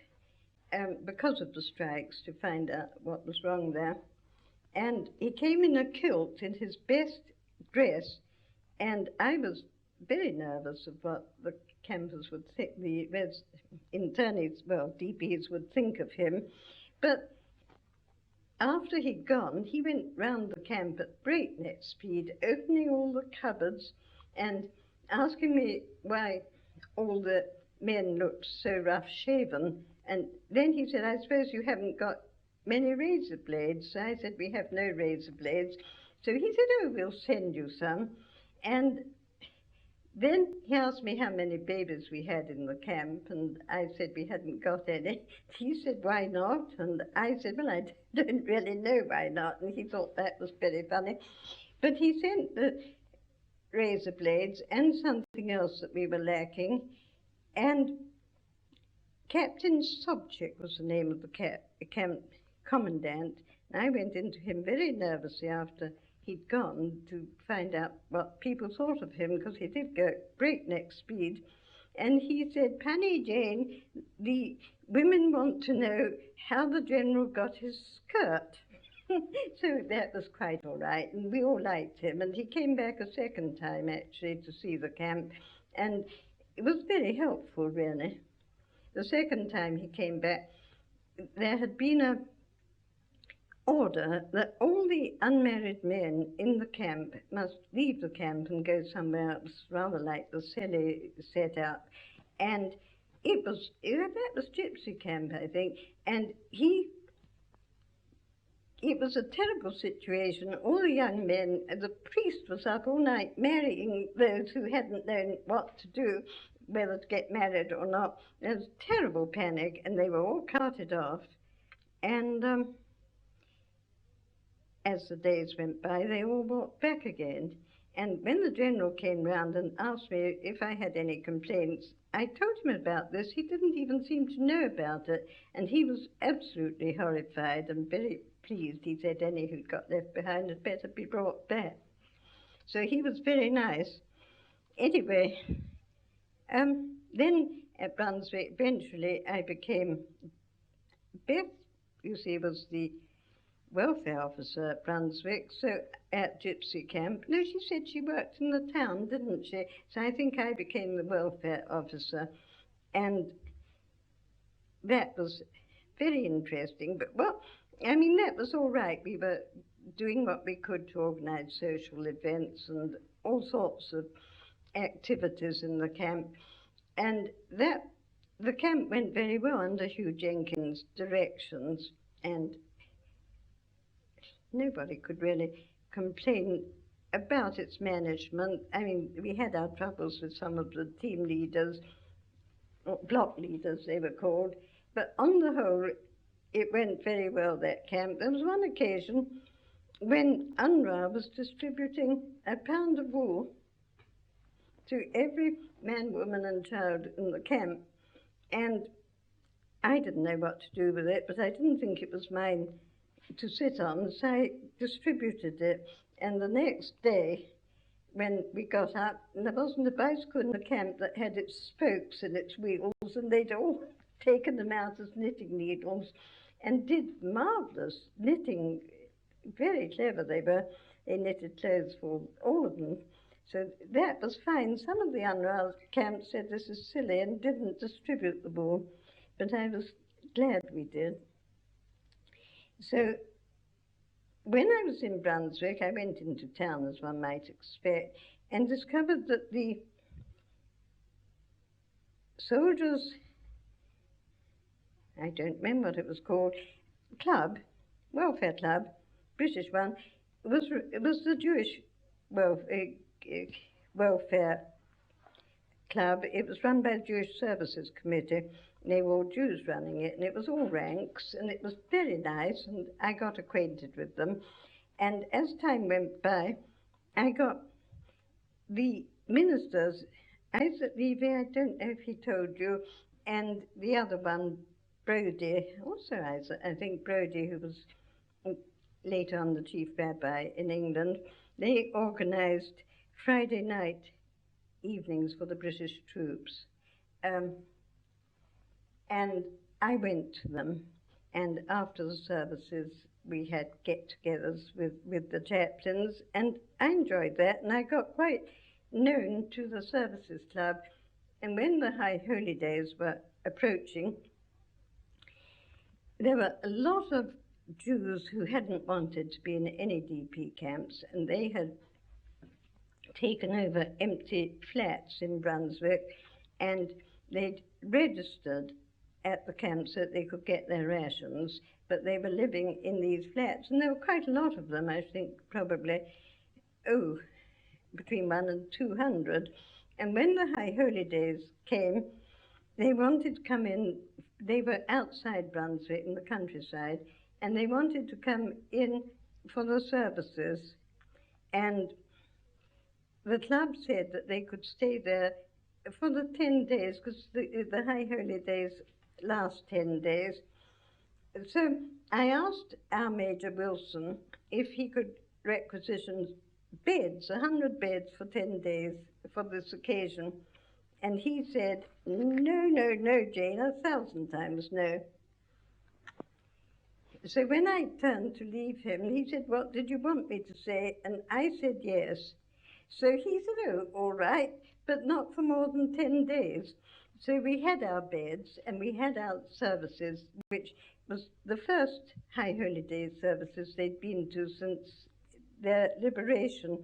because of the strikes to find out what was wrong there. And he came in a kilt in his best dress, and I was very nervous of what the campers would think, the internees, well, DPs would think of him. But after he'd gone, he went round the camp at breakneck speed, opening all the cupboards and asking me why all the men looked so rough-shaven. And then he said, I suppose you haven't got many razor blades. So I said, we have no razor blades. So he said, oh, we'll send you some. And then he asked me how many babies we had in the camp, and I said we hadn't got any. He said, why not? And I said, well, I don't really know why not, and he thought that was very funny. But he sent the razor blades and something else that we were lacking, and Captain Sobchik was the name of the camp commandant. And I went into him very nervously after he'd gone to find out what people thought of him, because he did go at breakneck speed. And he said, Panny Jane, the women want to know how the general got his skirt. So that was quite all right, and we all liked him. And he came back a second time, actually, to see the camp, and it was very helpful, really. The second time he came back, there had been a order that all the unmarried men in the camp must leave the camp and go somewhere else, rather like the Celi set up. And that was gypsy camp, I think, and it was a terrible situation. All the young men, the priest was up all night marrying those who hadn't known what to do, whether to get married or not. There was terrible panic, and they were all carted off. And as the days went by, they all walked back again. And when the general came round and asked me if I had any complaints, I told him about this. He didn't even seem to know about it, and he was absolutely horrified and very pleased. He said any who'd got left behind had better be brought back. So he was very nice. Anyway, then at Brunswick, eventually I became, Beth, you see, was the welfare officer at Brunswick, so at Gypsy Camp. No, she said she worked in the town, didn't she? So I think I became the welfare officer, and that was very interesting. But, well, I mean, that was all right. We were doing what we could to organise social events and all sorts of activities in the camp, and the camp went very well under Hugh Jenkins' directions, and nobody could really complain about its management. I mean, we had our troubles with some of the team leaders, or block leaders they were called, but on the whole, it went very well, that camp. There was one occasion when UNRWA was distributing a pound of wool to every man, woman and child in the camp, and I didn't know what to do with it, but I didn't think it was mine to sit on, so I distributed it. And the next day, when we got up, there wasn't a bicycle in the camp that had its spokes and its wheels, and they'd all taken them out as knitting needles and did marvellous knitting. Very clever they were. They knitted clothes for all of them. So that was fine. Some of the UNRWA camps said this is silly and didn't distribute the wool, but I was glad we did. So when I was in Brunswick, I went into town, as one might expect, and discovered that the soldiers, I don't remember what it was called, club, welfare club, British one, it was the Jewish welfare club. It was run by the Jewish Services Committee. They were all Jews running it, and it was all ranks, and it was very nice, and I got acquainted with them. And as time went by, I got the ministers, Isaac Levy, I don't know if he told you, and the other one, Brodie, also Isaac, I think Brodie, who was later on the chief rabbi in England. They organised Friday night evenings for the British troops. And I went to them, and after the services, we had get-togethers with the chaplains, and I enjoyed that, and I got quite known to the services club. And when the High Holy Days were approaching, there were a lot of Jews who hadn't wanted to be in any DP camps, and they had taken over empty flats in Brunswick, and they'd registered at the camps so that they could get their rations, but they were living in these flats, and there were quite a lot of them, I think probably, between 100 and 200. And when the High Holy Days came, they wanted to come in. They were outside Brunswick in the countryside, and they wanted to come in for the services. And the club said that they could stay there for the 10 days, because the High Holy Days last 10 days. So I asked our Major Wilson if he could requisition beds, 100 beds for 10 days for this occasion. And he said, no, no, no, Jane, 1,000 times no. So when I turned to leave him, he said, what did you want me to say? And I said yes. So he said, oh, all right, but not for more than 10 days. So we had our beds and we had our services, which was the first High Holy Day services they'd been to since their liberation.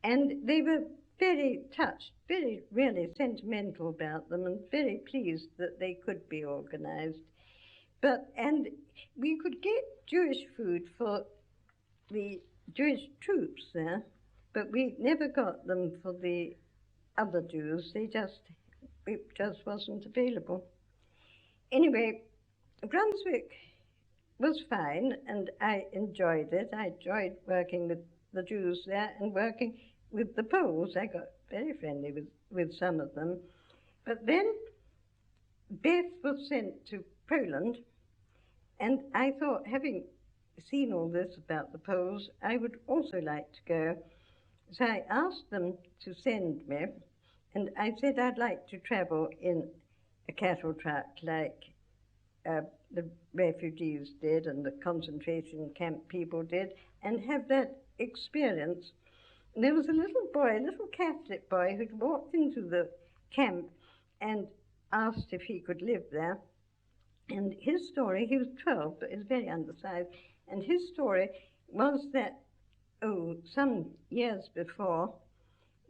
And they were very touched, very really sentimental about them, and very pleased that they could be organised. And we could get Jewish food for the Jewish troops there, but we never got them for the other Jews. It just wasn't available. Anyway, Brunswick was fine, and I enjoyed it. I enjoyed working with the Jews there and working with the Poles. I got very friendly with some of them. But then Beth was sent to Poland, and I thought, having seen all this about the Poles, I would also like to go. So I asked them to send me, and I said I'd like to travel in a cattle truck like the refugees did and the concentration camp people did, and have that experience. And there was a little boy, a little Catholic boy, who'd walked into the camp and asked if he could live there. And his story, he was 12, but he was very undersized, and his story was that, some years before,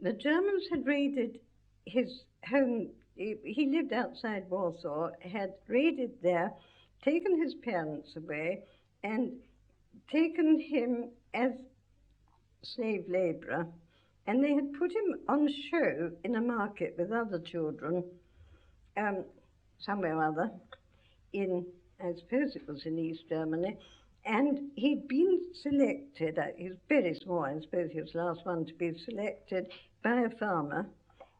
the Germans had raided his home. He lived outside Warsaw, had raided there, taken his parents away, and taken him as slave labourer. And they had put him on show in a market with other children, somewhere or other, I suppose it was in East Germany, and he'd been selected, he was very small, I suppose he was the last one to be selected, by a farmer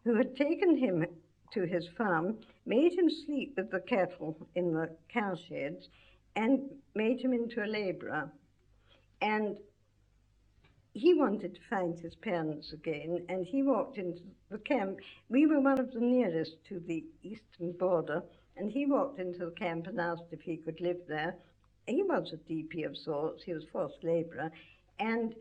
who had taken him to his farm, made him sleep with the cattle in the cow sheds, and made him into a labourer. And he wanted to find his parents again, and he walked into the camp. We were one of the nearest to the eastern border, and he walked into the camp and asked if he could live there. He was a DP of sorts, he was forced labourer, and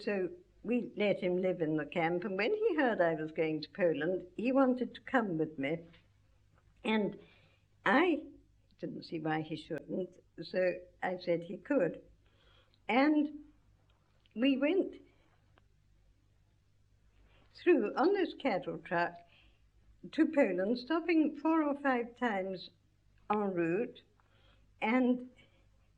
so we let him live in the camp. And when he heard I was going to Poland, he wanted to come with me, and I didn't see why he shouldn't, so I said he could. And we went through on this cattle truck to Poland, stopping 4 or 5 times en route, and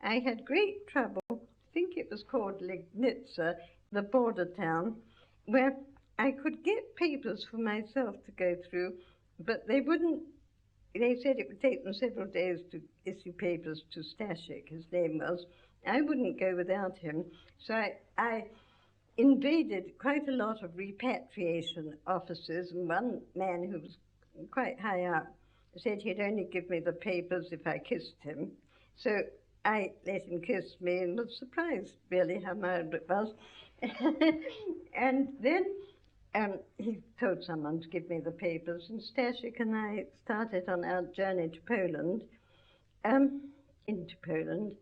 I had great trouble. I think it was called Legnica, the border town, where I could get papers for myself to go through, but they wouldn't. They said it would take them several days to issue papers to Stashik, his name was. I wouldn't go without him, so I invaded quite a lot of repatriation offices, and one man who was quite high up said he'd only give me the papers if I kissed him. So I let him kiss me and was surprised, really, how mild it was. And then he told someone to give me the papers, and Stashik and I started on our journey to Poland, into Poland,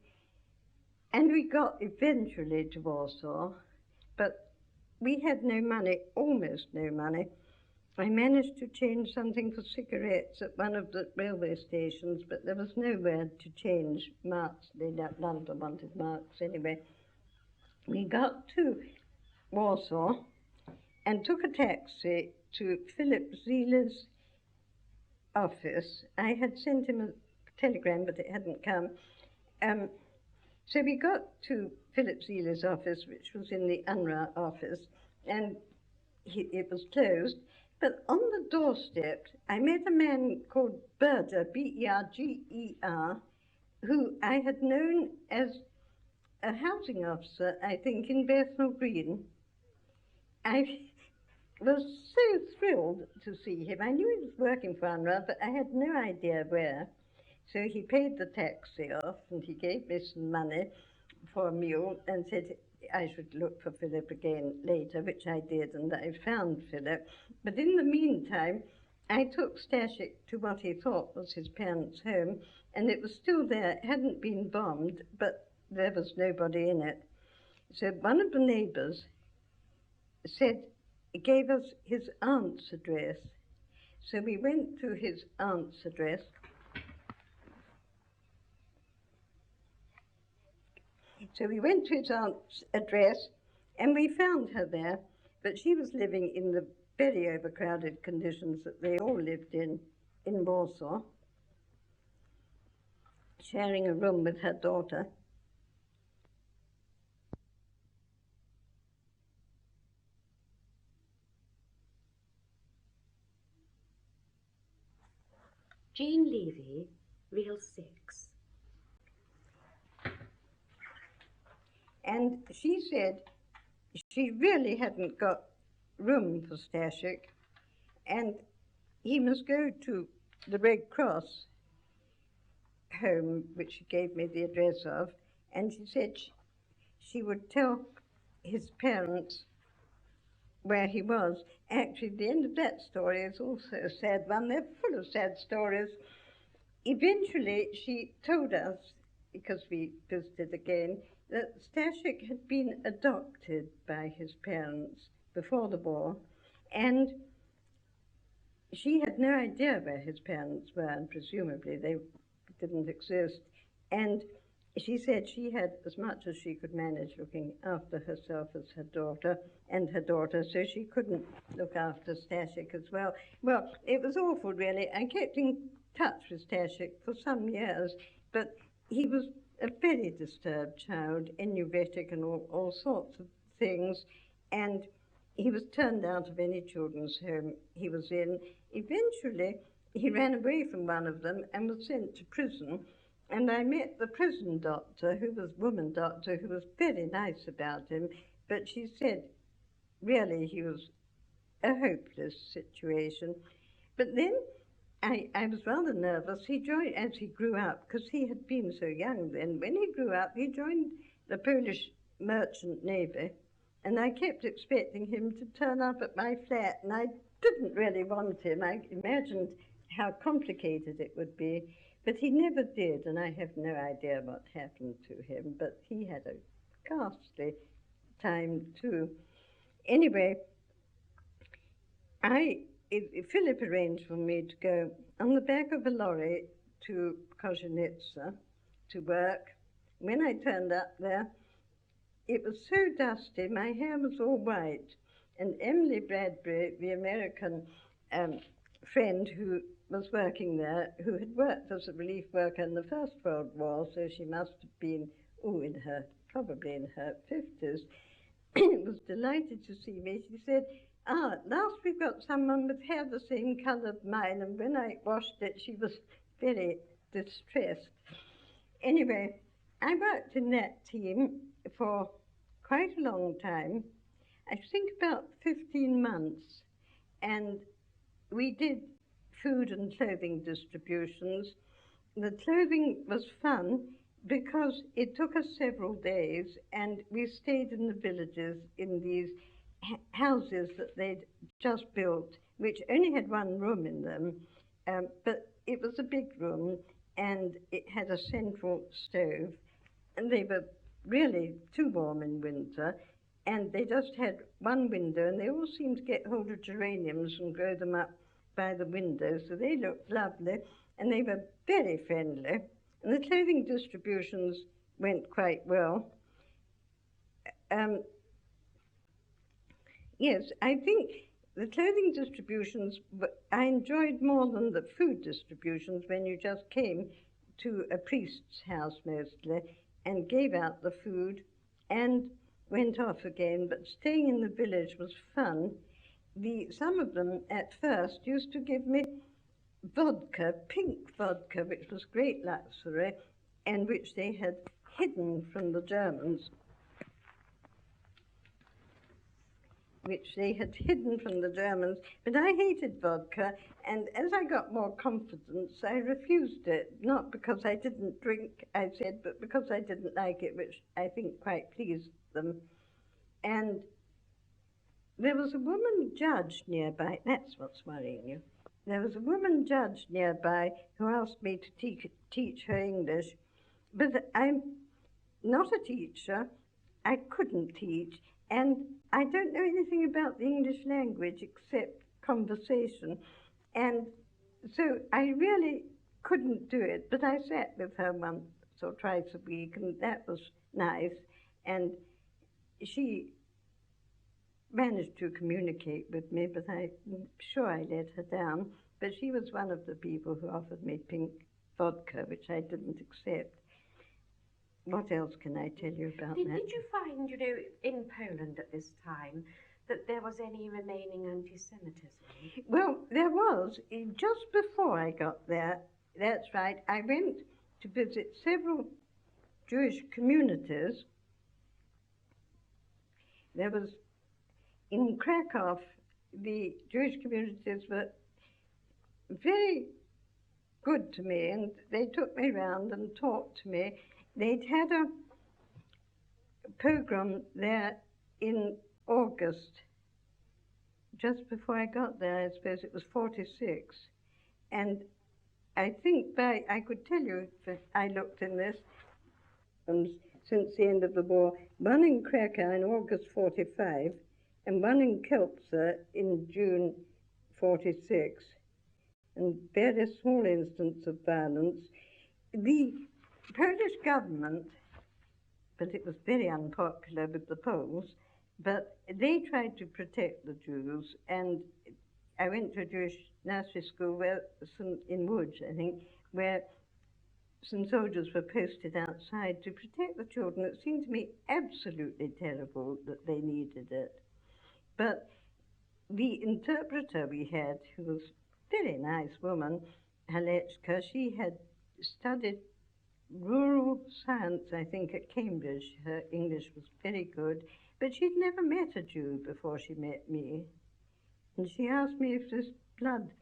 and we got eventually to Warsaw, but we had no money, almost no money. I managed to change something for cigarettes at one of the railway stations, but there was nowhere to change marks. None of them wanted marks anyway. We got to Warsaw and took a taxi to Philip Ziele's office. I had sent him a telegram, but it hadn't come. So we got to Philip Ziele's office, which was in the UNRWA office, and it was closed. But on the doorstep, I met a man called Berger, Berger, who I had known as a housing officer, I think, in Bethnal Green. I was so thrilled to see him. I knew he was working for UNRWA, but I had no idea where. So he paid the taxi off, and he gave me some money for a meal and said I should look for Philip again later, which I did, and I found Philip. But in the meantime, I took Stashik to what he thought was his parents' home, and it was still there. It hadn't been bombed, but there was nobody in it. So one of the neighbours gave us his aunt's address. So we went to his aunt's address. So we went to his aunt's address, and we found her there, but she was living in the very overcrowded conditions that they all lived in Warsaw, sharing a room with her daughter. Jane Levy, Reel 6. And she said she really hadn't got room for Stashik, and he must go to the Red Cross home, which she gave me the address of, and she said she would tell his parents where he was. Actually, the end of that story is also a sad one. They're full of sad stories. Eventually, she told us, because we visited again, that Stashik had been adopted by his parents before the war, and she had no idea where his parents were, and presumably they didn't exist. And she said she had as much as she could manage looking after herself as her daughter and her daughter, so she couldn't look after Stashik as well. Well, it was awful, really. I kept in touch with Stashik for some years, but he was a very disturbed child, enuretic and all sorts of things, and he was turned out of any children's home he was in. Eventually, he ran away from one of them and was sent to prison. And I met the prison doctor, who was woman doctor, who was very nice about him, but she said really he was a hopeless situation. But then I was rather nervous. He joined, as he grew up, because he had been so young then, when he grew up, he joined the Polish merchant navy, and I kept expecting him to turn up at my flat, and I didn't really want him. I imagined how complicated it would be, but he never did, and I have no idea what happened to him, but he had a ghastly time too. Anyway, Philip arranged for me to go on the back of a lorry to Kozhenitsa to work. When I turned up there, it was so dusty, my hair was all white, and Emily Bradbury, the American friend who was working there, who had worked as a relief worker in the First World War, so she must have been, probably in her 50s, was delighted to see me. She said, at last we've got someone with hair the same colour as mine, and when I washed it, she was very distressed. Anyway, I worked in that team for quite a long time, I think about 15 months, and we did food and clothing distributions. The clothing was fun because it took us several days, and we stayed in the villages in these houses that they'd just built, which only had one room in them, but it was a big room, and it had a central stove, and they were really too warm in winter, and they just had one window, and they all seemed to get hold of geraniums and grow them up by the window, so they looked lovely, and they were very friendly, and the clothing distributions went quite well. Yes, I think the clothing distributions I enjoyed more than the food distributions, when you just came to a priest's house mostly and gave out the food and went off again, but staying in the village was fun. Some of them at first used to give me vodka, pink vodka, which was great luxury, and which they had hidden from the Germans. But I hated vodka, and as I got more confidence, I refused it, not because I didn't drink, I said, but because I didn't like it, which I think quite pleased them. And there was a woman judge nearby, that's what's worrying you. There was a woman judge nearby who asked me to teach her English, but I'm not a teacher, I couldn't teach, and I don't know anything about the English language except conversation, and so I really couldn't do it, but I sat with her once or twice a week, and that was nice, and she managed to communicate with me, but I'm sure I let her down. But she was one of the people who offered me pink vodka, which I didn't accept. What else can I tell you about that? Did you find, in Poland at this time, that there was any remaining anti-Semitism? Well, there was. Just before I got there, that's right, I went to visit several Jewish communities. There was, in Krakow, the Jewish communities were very good to me, and they took me around and talked to me. They'd had a pogrom there in August, just before I got there. I suppose it was 46. And I think I could tell you if I looked in this, since the end of the war, one in Krakow in August 45, and one in Kielce in June 46, and various small instances of violence. The Polish government, but it was very unpopular with the Poles, but they tried to protect the Jews, and I went to a Jewish nursery school in Woods, I think, where some soldiers were posted outside to protect the children. It seemed to me absolutely terrible that they needed it. But the interpreter we had, who was a very nice woman, Halechka, she had studied rural science, I think, at Cambridge. Her English was very good, but she'd never met a Jew before she met me. And she asked me if this blood,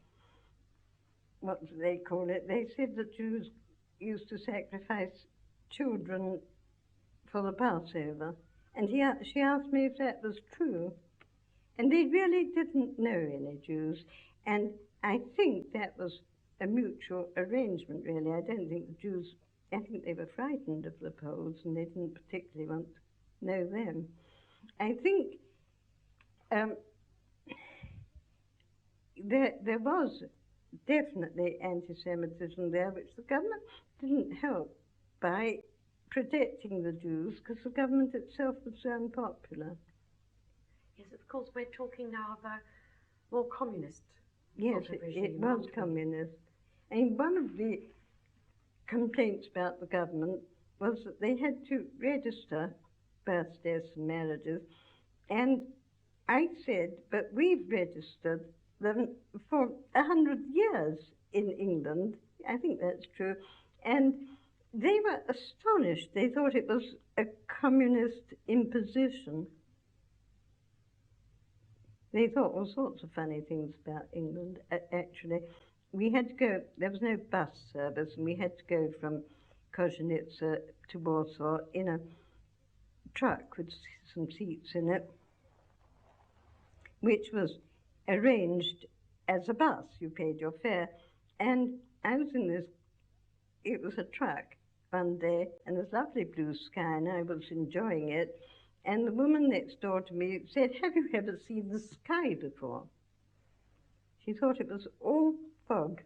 what do they call it? They said that Jews used to sacrifice children for the Passover. And she asked me if that was true. And they really didn't know any Jews. And I think that was a mutual arrangement, really. I don't think the Jews, I think they were frightened of the Poles and they didn't particularly want to know them. I think there was definitely anti-Semitism there, which the government didn't help by protecting the Jews, because the government itself was so unpopular. Yes, of course, we're talking now of a more communist Yes, sort of regime, it was aren't we? communist. I mean, one of the complaints about the government was that they had to register births, deaths, and marriages. And I said, but we've registered them for 100 years in England. I think that's true. And they were astonished. They thought it was a communist imposition. They thought all sorts of funny things about England, actually. We had to go, there was no bus service, and we had to go from Kozienice to Warsaw in a truck with some seats in it, which was arranged as a bus. You paid your fare. And I was in this, it was a truck one day, and there's lovely blue sky, and I was enjoying it. And the woman next door to me said, "Have you ever seen the sky before?" She thought it was all fog.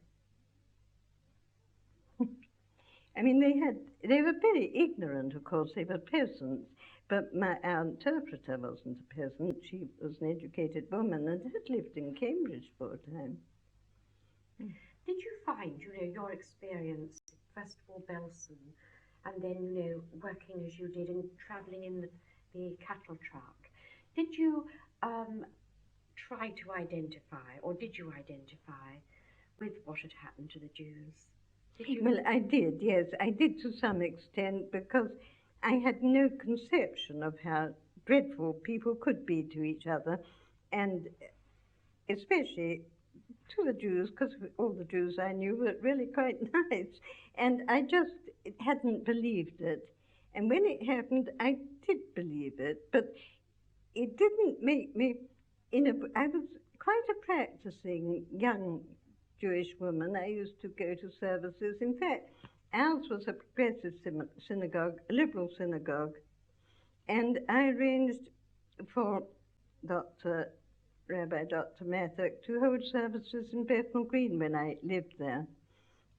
I mean, they were very ignorant, of course. They were peasants. But our interpreter wasn't a peasant. She was an educated woman and had lived in Cambridge for a time. Did you find, your experience, first of all, Belsen, and then, working as you did and travelling in the cattle truck, did you try to identify, or did you identify with what had happened to the Jews? Did you? Well, I did, yes. I did to some extent, because I had no conception of how dreadful people could be to each other, and especially to the Jews, because all the Jews I knew were really quite nice. And I just hadn't believed it. And when it happened, I did believe it, but it didn't make me, I was quite a practicing young Jewish woman. I used to go to services. In fact, ours was a progressive synagogue, a liberal synagogue. And I arranged for Rabbi Dr. Mathek to hold services in Bethnal Green when I lived there.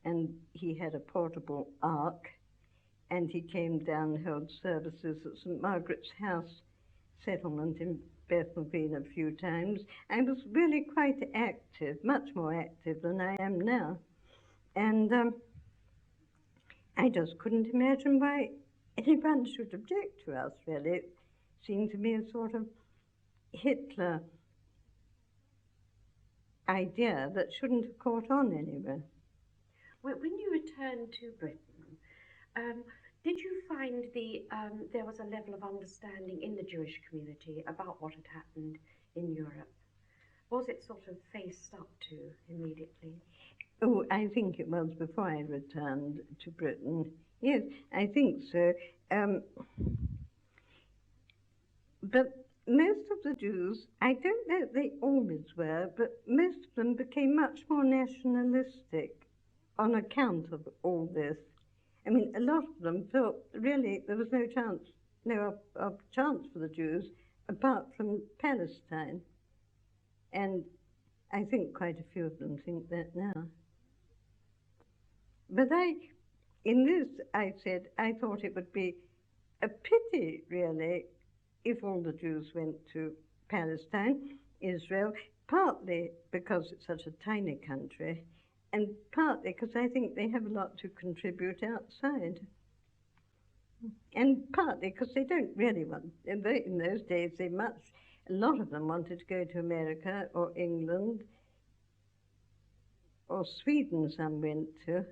And he had a portable ark, and he came down and held services at St. Margaret's House settlement in Bethnal Green a few times. I was really quite active, much more active than I am now. And I just couldn't imagine why anyone should object to us, really. It seemed to me a sort of Hitler idea that shouldn't have caught on anywhere. When you returned to Britain, did you find there was a level of understanding in the Jewish community about what had happened in Europe? Was it sort of faced up to immediately? Oh, I think it was before I returned to Britain. Yes, I think so. But most of the Jews, I don't know if they always were, but most of them became much more nationalistic on account of all this. I mean, a lot of them felt really there was no chance for the Jews apart from Palestine. And I think quite a few of them think that now. But in this, I said, I thought it would be a pity, really, if all the Jews went to Palestine, Israel, partly because it's such a tiny country, and partly because I think they have a lot to contribute outside. And partly because they don't really want, in those days, a lot of them wanted to go to America or England or Sweden, some went to.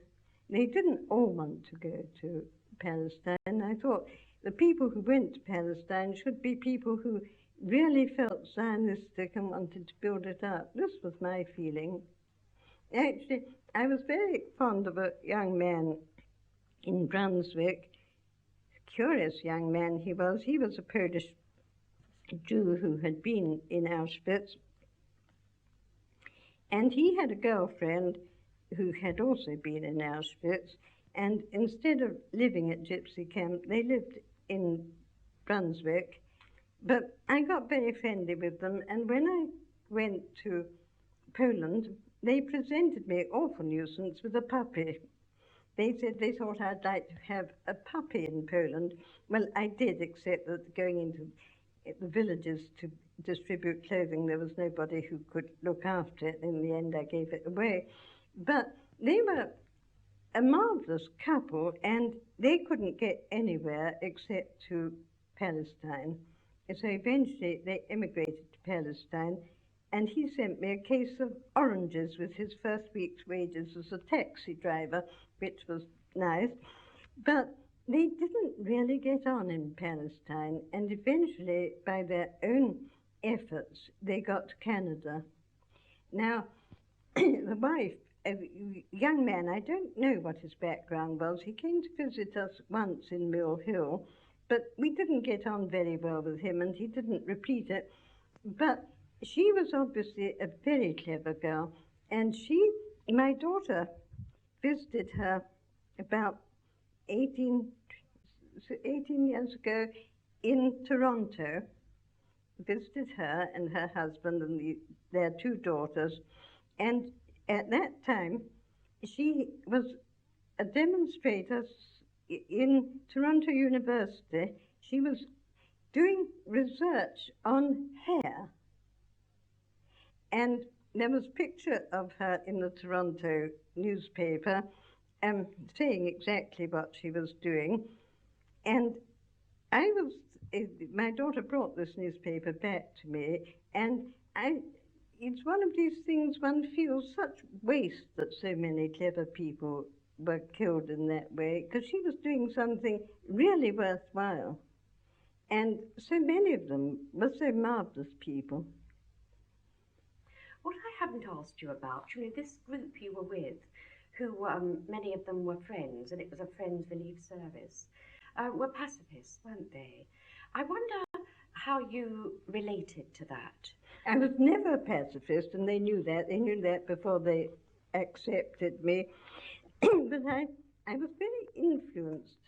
They didn't all want to go to Palestine. I thought the people who went to Palestine should be people who really felt Zionistic and wanted to build it up. This was my feeling. Actually, I was very fond of a young man in Brunswick, curious young man he was. He was a Polish Jew who had been in Auschwitz, and he had a girlfriend who had also been in Auschwitz, and instead of living at gypsy camp, they lived in Brunswick. But I got very friendly with them, and when I went to Poland, they presented me, awful nuisance, with a puppy. They said they thought I'd like to have a puppy in Poland. Well, I did, except that going into the villages to distribute clothing, there was nobody who could look after it. In the end, I gave it away. But they were a marvelous couple, and they couldn't get anywhere except to Palestine. So eventually they emigrated to Palestine, and he sent me a case of oranges with his first week's wages as a taxi driver, which was nice. But they didn't really get on in Palestine, and eventually, by their own efforts, they got to Canada. Now, the wife, a young man, I don't know what his background was. He came to visit us once in Mill Hill, but we didn't get on very well with him, and he didn't repeat it. But she was obviously a very clever girl, and my daughter visited her about 18 years ago in Toronto, visited her and her husband and their two daughters, and at that time she was a demonstrator in Toronto University. She was doing research on hair, and there was a picture of her in the Toronto newspaper saying exactly what she was doing. And my daughter brought this newspaper back to me, and it's one of these things one feels such waste that so many clever people were killed in that way, because she was doing something really worthwhile. And so many of them were so marvelous people. What I haven't asked you about, this group you were with, who many of them were friends, and it was a Friends Relief Service, were pacifists, weren't they? I wonder how you related to that. I was never a pacifist, and they knew that. They knew that before they accepted me. But I was very influenced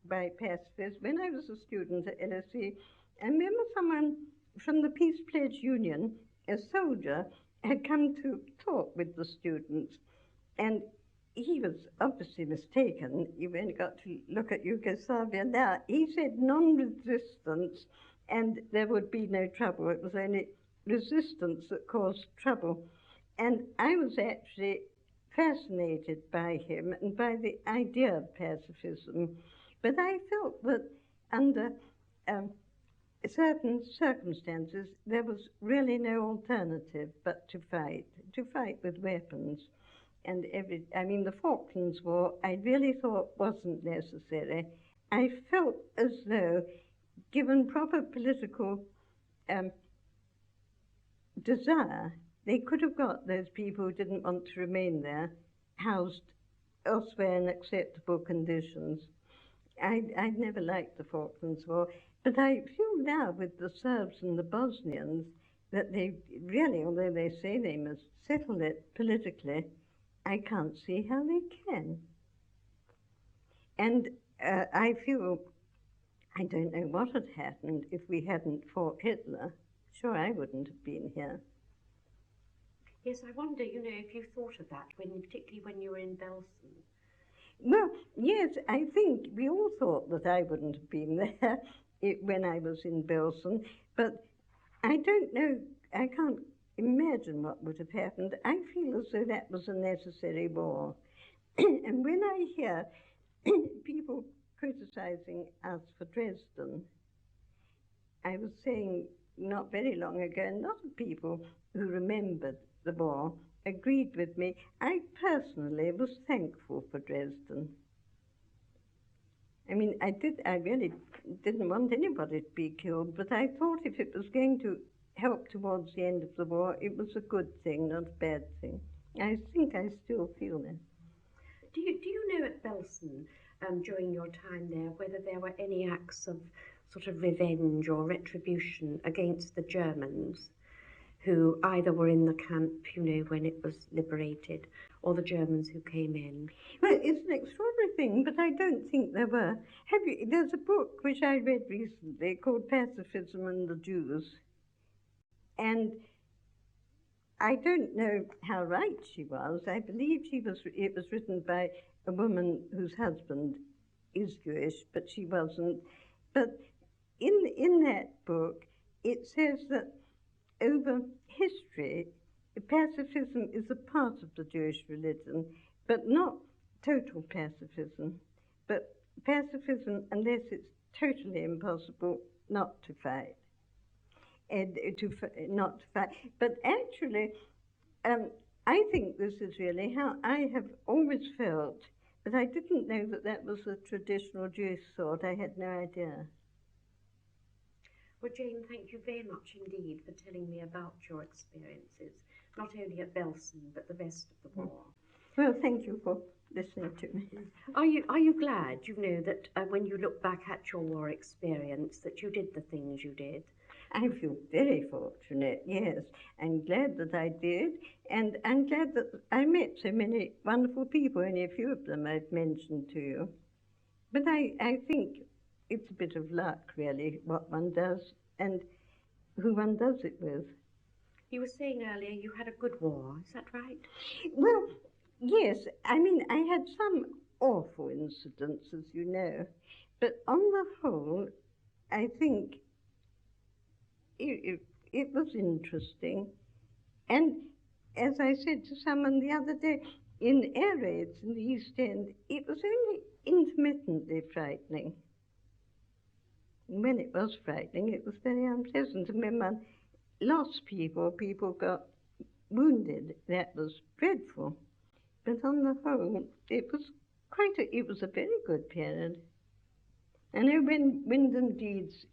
by pacifists. When I was a student at LSE, I remember someone from the Peace Pledge Union, a soldier, had come to talk with the students, and he was obviously mistaken. You've only got to look at Yugoslavia now. He said non-resistance and there would be no trouble. It was only resistance that caused trouble. And I was actually fascinated by him and by the idea of pacifism. But I felt that under um, certain circumstances there was really no alternative but to fight with weapons. And I mean, the Falklands War, I really thought wasn't necessary. I felt as though, given proper political um, desire, they could have got those people who didn't want to remain there housed elsewhere in acceptable conditions. I'd never liked the Falklands War, but I feel now with the Serbs and the Bosnians that they really, although they say they must settle it politically, I can't see how they can. And I feel I don't know what had happened if we hadn't fought Hitler. Sure, I wouldn't have been here. Yes, I wonder, if you thought of that, particularly when you were in Belsen. Well, yes, I think we all thought that I wouldn't have been there when I was in Belsen, but I don't know, I can't imagine what would have happened. I feel as though that was a necessary war. And when I hear people criticizing us for Dresden, I was saying not very long ago, a lot of people who remembered the war agreed with me. I personally was thankful for Dresden. I mean, I really didn't want anybody to be killed, but I thought if it was going to help towards the end of the war, it was a good thing, not a bad thing. I think I still feel that. Do you know at Belsen, during your time there, whether there were any acts of sort of revenge or retribution against the Germans who either were in the camp, when it was liberated, or the Germans who came in? Well, it's an extraordinary thing, but I don't think there were. There's a book which I read recently called Pacifism and the Jews, and I don't know how right she was. I believe it was written by a woman whose husband is Jewish, but she wasn't. But in that book, it says that over history, pacifism is a part of the Jewish religion, but not total pacifism, but pacifism unless it's totally impossible not to fight. Not to fight. But actually, I think this is really how I have always felt, but I didn't know that that was a traditional Jewish thought. I had no idea. Well, Jane, thank you very much indeed for telling me about your experiences, not only at Belsen, but the rest of the war. Well, thank you for listening to me. Are you glad, that when you look back at your war experience, that you did the things you did? I feel very fortunate, yes. I'm glad that I did, and I'm glad that I met so many wonderful people, only a few of them I've mentioned to you. But I think it's a bit of luck, really, what one does and who one does it with. You were saying earlier you had a good war, is that right? Well, yes. I mean, I had some awful incidents, as you know, but on the whole, I think it was interesting. And as I said to someone the other day, in air raids in the East End, it was only intermittently frightening. And when it was frightening, it was very unpleasant. And when one lost people, people got wounded, that was dreadful. But on the whole, it was a very good period. I know when Wyndham Deeds